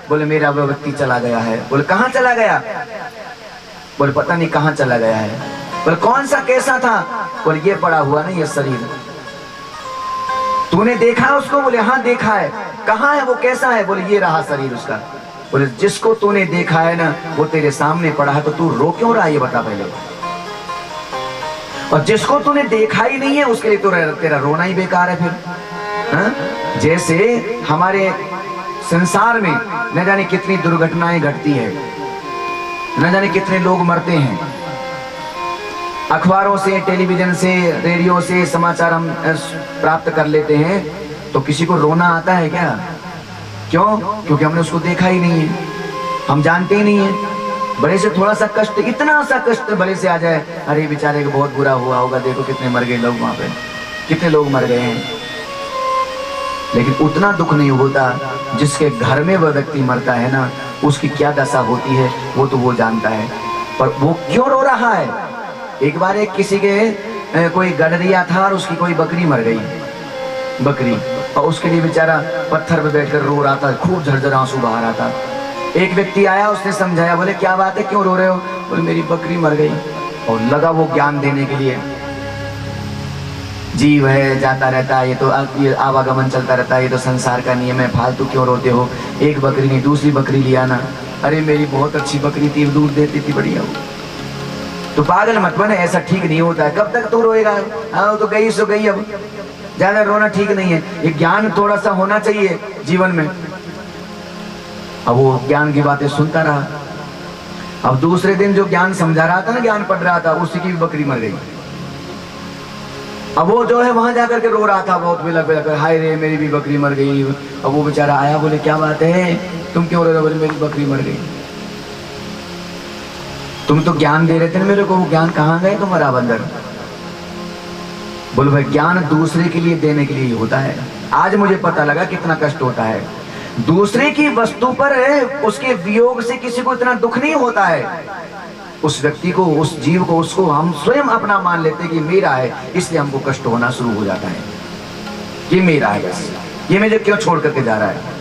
बोले मेरा वो व्यक्ति चला गया है। बोले कहाँ चला गया, बोले पता नहीं कहाँ चला गया है। बोले कौन सा कैसा था, बोले ये पड़ा हुआ ना ये शरीर। तूने देखा उसको, बोले हाँ देखा है। कहाँ है वो, कैसा है, बोले ये रहा शरीर उसका। बोले जिसको तूने देखा है ना वो तेरे सामने पड़ा है, तो तू रो क्यों रहा है ये बता पहले। और जिसको तूने देखा ही नहीं है उसके लिए तो तेरा रोना ही बेकार है फिर। हा? जैसे हमारे संसार में न जाने कितनी दुर्घटनाएं घटती है, न जाने कितने लोग मरते हैं। अखबारों से, टेलीविजन से, रेडियो से समाचार हम प्राप्त कर लेते हैं, तो किसी को रोना आता है क्या। क्यों, क्योंकि हमने उसको देखा ही नहीं है, हम जानते ही नहीं है। बड़े से थोड़ा सा कष्ट, इतना सा कष्ट बड़े से आ जाए, अरे बेचारे को बहुत बुरा हुआ होगा, देखो कितने मर गए लोग वहां पे, कितने लोग मर गए हैं। लेकिन उतना दुख नहीं होता जिसके घर में वह व्यक्ति मरता है ना, उसकी क्या दशा होती है वो तो वो जानता है। पर वो क्यों रो रहा है। एक बार एक किसी के कोई गडरिया था और उसकी कोई बकरी मर गई, बकरी, और उसके लिए बेचारा पत्थर पे बैठकर रो रहा था, खूब झरझर आंसू बहा रहा था। एक व्यक्ति आया, उसने समझाया, बोले क्या बात है, क्यों रो रहे हो, बोले मेरी बकरी मर गई। और लगा वो ज्ञान देने के लिए, जीव है जाता रहता है, ये तो ये आवागमन चलता रहता है, ये तो संसार का नियम है, फालतू क्यों रोते हो। एक बकरी नहीं दूसरी बकरी लिया ना, अरे मेरी बहुत अच्छी बकरी थी, दूध देती थी, बढ़िया। तो पागल मत बने, ऐसा ठीक नहीं होता है। कब तक तू रोएगा, हाँ तो गई सो गई, अब ज्यादा रोना ठीक नहीं है। ये ज्ञान थोड़ा सा होना चाहिए जीवन में। अब वो ज्ञान की बातें सुनता रहा। अब दूसरे दिन जो ज्ञान समझा रहा था ना, ज्ञान पढ़ रहा था, उसी की भी बकरी मर गई। अब वो जो है वहां जाकर के रो रहा था, बहुत बिलख बिलख कर, हाय रे मेरी भी बकरी मर गई। अब वो बेचारा आया, बोले क्या बात है, तुम क्यों रो रहे हो, बोले मेरी बकरी मर गई। तुम तो ज्ञान दे रहे थे ना मेरे को, वो ज्ञान कहाँ गए तुम्हारा बंदर। बोलो भाई ज्ञान दूसरे के लिए देने के लिए होता है। आज मुझे पता लगा कितना कष्ट होता है। दूसरे की वस्तु पर उसके वियोग से किसी को इतना दुख नहीं होता है। उस व्यक्ति को, उस जीव को, उसको हम स्वयं अपना मान लेते हैं कि मेरा है, इसलिए हमको कष्ट होना शुरू हो जाता है। ये मेरा है, बस ये मुझे क्यों छोड़ करके जा रहा है।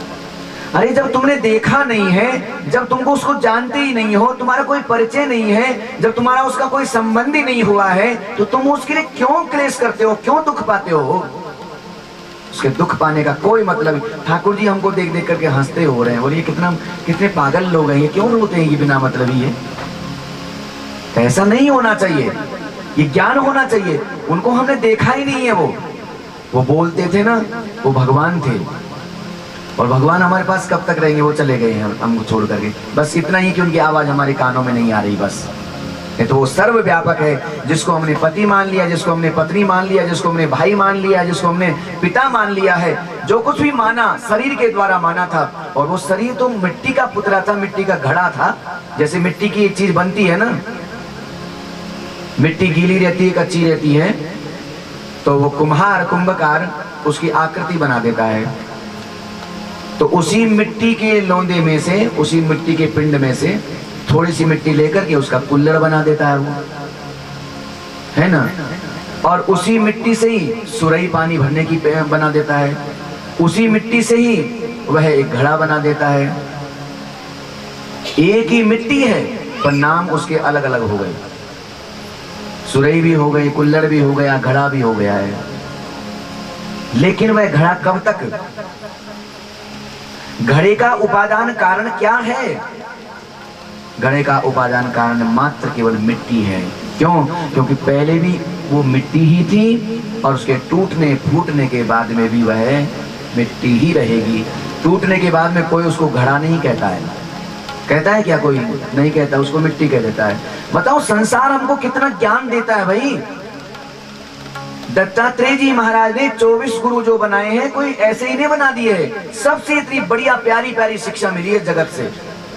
अरे जब तुमने देखा नहीं है, जब तुमको उसको जानते ही नहीं हो, तुम्हारा कोई परिचय नहीं है, जब तुम्हारा उसका कोई संबंध ही नहीं हुआ है, तो तुम उसके लिए क्यों क्लेश करते हो, क्यों दुख पाते हो। उसके दुख पाने का कोई मतलब। ठाकुर जी हमको देख देख करके हंसते हो रहे हैं, बोलिए कितने पागल लोग हैं, ये क्यों रोते हैं, ये बिना मतलब ही है। ऐसा नहीं होना चाहिए, ये ज्ञान होना चाहिए। उनको हमने देखा ही नहीं है। वो बोलते थे ना, वो भगवान थे। और भगवान हमारे पास कब तक रहेंगे, वो चले गए हैं हमको छोड़ करके। बस इतना ही कि उनकी आवाज हमारे कानों में नहीं आ रही बस। ये तो वो सर्वव्यापक है, जिसको हमने पति मान लिया, जिसको हमने पत्नी मान लिया, जिसको हमने भाई मान लिया, जिसको हमने पिता मान लिया है, जो कुछ भी माना शरीर के द्वारा माना था। और वो शरीर तो मिट्टी का पुतला था, मिट्टी का घड़ा था। जैसे मिट्टी की एक चीज बनती है ना, मिट्टी गीली रहती है, कच्ची रहती है, तो वो कुम्हार कुंभकार उसकी आकृति बना देता है। तो उसी मिट्टी के लोंदे में से, उसी मिट्टी के पिंड में से थोड़ी सी मिट्टी लेकर के उसका कुल्लड़ बना देता है वो, है ना। और उसी मिट्टी से ही सुरई पानी भरने की बना देता है, उसी मिट्टी से ही वह एक घड़ा बना देता है। एक ही मिट्टी है पर नाम उसके अलग अलग हो गए, सुरई भी हो गई, कुल्लड़ भी हो गया, घड़ा भी हो गया है। लेकिन वह घड़ा कब तक, घड़े का उपादान कारण क्या है? घड़े का उपादान कारण मात्र केवल मिट्टी है। क्यों? क्योंकि पहले भी वो मिट्टी ही थी और उसके टूटने फूटने के बाद में भी वह मिट्टी ही रहेगी। टूटने के बाद में कोई उसको घड़ा नहीं कहता है, कहता है क्या? कोई नहीं कहता, उसको मिट्टी कह देता है। बताओ संसार हमको कितना ज्ञान देता है भाई। दत्तात्रेय जी महाराज ने 24 गुरु जो बनाए हैं, कोई ऐसे ही नहीं बना दिए हैं। सबसे इतनी बढ़िया प्यारी प्यारी शिक्षा मिली है जगत से,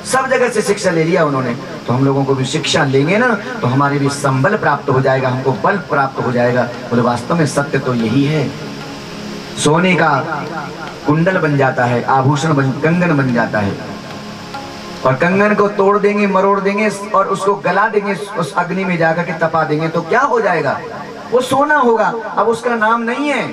सब जगह से शिक्षा ले लिया उन्होंने। तो हम लोगों को भी शिक्षा लेंगे ना, तो हमारे भी संबल प्राप्त हो जाएगा, हमको बल प्राप्त हो जाएगा। और वास्तव में सत्य तो यही है। सोने का कुंडल बन जाता है, आभूषण कंगन बन जाता है, और कंगन को तोड़ देंगे, मरोड़ देंगे और उसको गला देंगे, उस अग्नि में जाकर के तपा देंगे, तो क्या हो जाएगा? वो सोना होगा। अब उसका नाम नहीं है,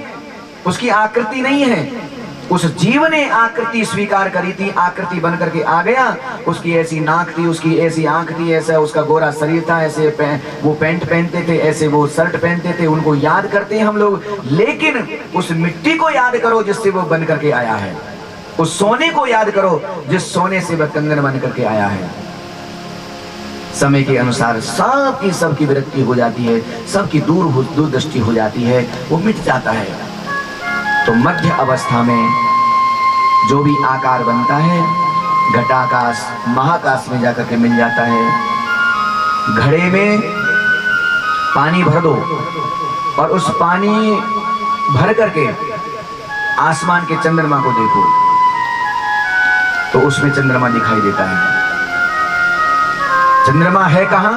उसकी आकृति नहीं है। उस जीव ने आकृति स्वीकार करी थी, आकृति बन करके आ गया। उसकी ऐसी नाक थी, उसकी ऐसी आंख थी, ऐसा उसका गोरा शरीर था, ऐसे वो पैंट पहनते थे, ऐसे वो शर्ट पहनते थे। उनको याद करते हैं हम लोग, लेकिन उस मिट्टी को याद करो जिससे वो बन करके आया है। उस सोने को याद करो जिस सोने से वह कंगन बन करके आया है। समय के अनुसार सबकी विरक्ति हो जाती है, सबकी दूर दृष्टि हो जाती है, वो मिट जाता है। तो मध्य अवस्था में जो भी आकार बनता है, घटाकाश महाकाश में जाकर के मिल जाता है। घड़े में पानी भर दो और उस पानी भर करके आसमान के चंद्रमा को देखो, तो उसमें चंद्रमा दिखाई देता है। चंद्रमा है कहां?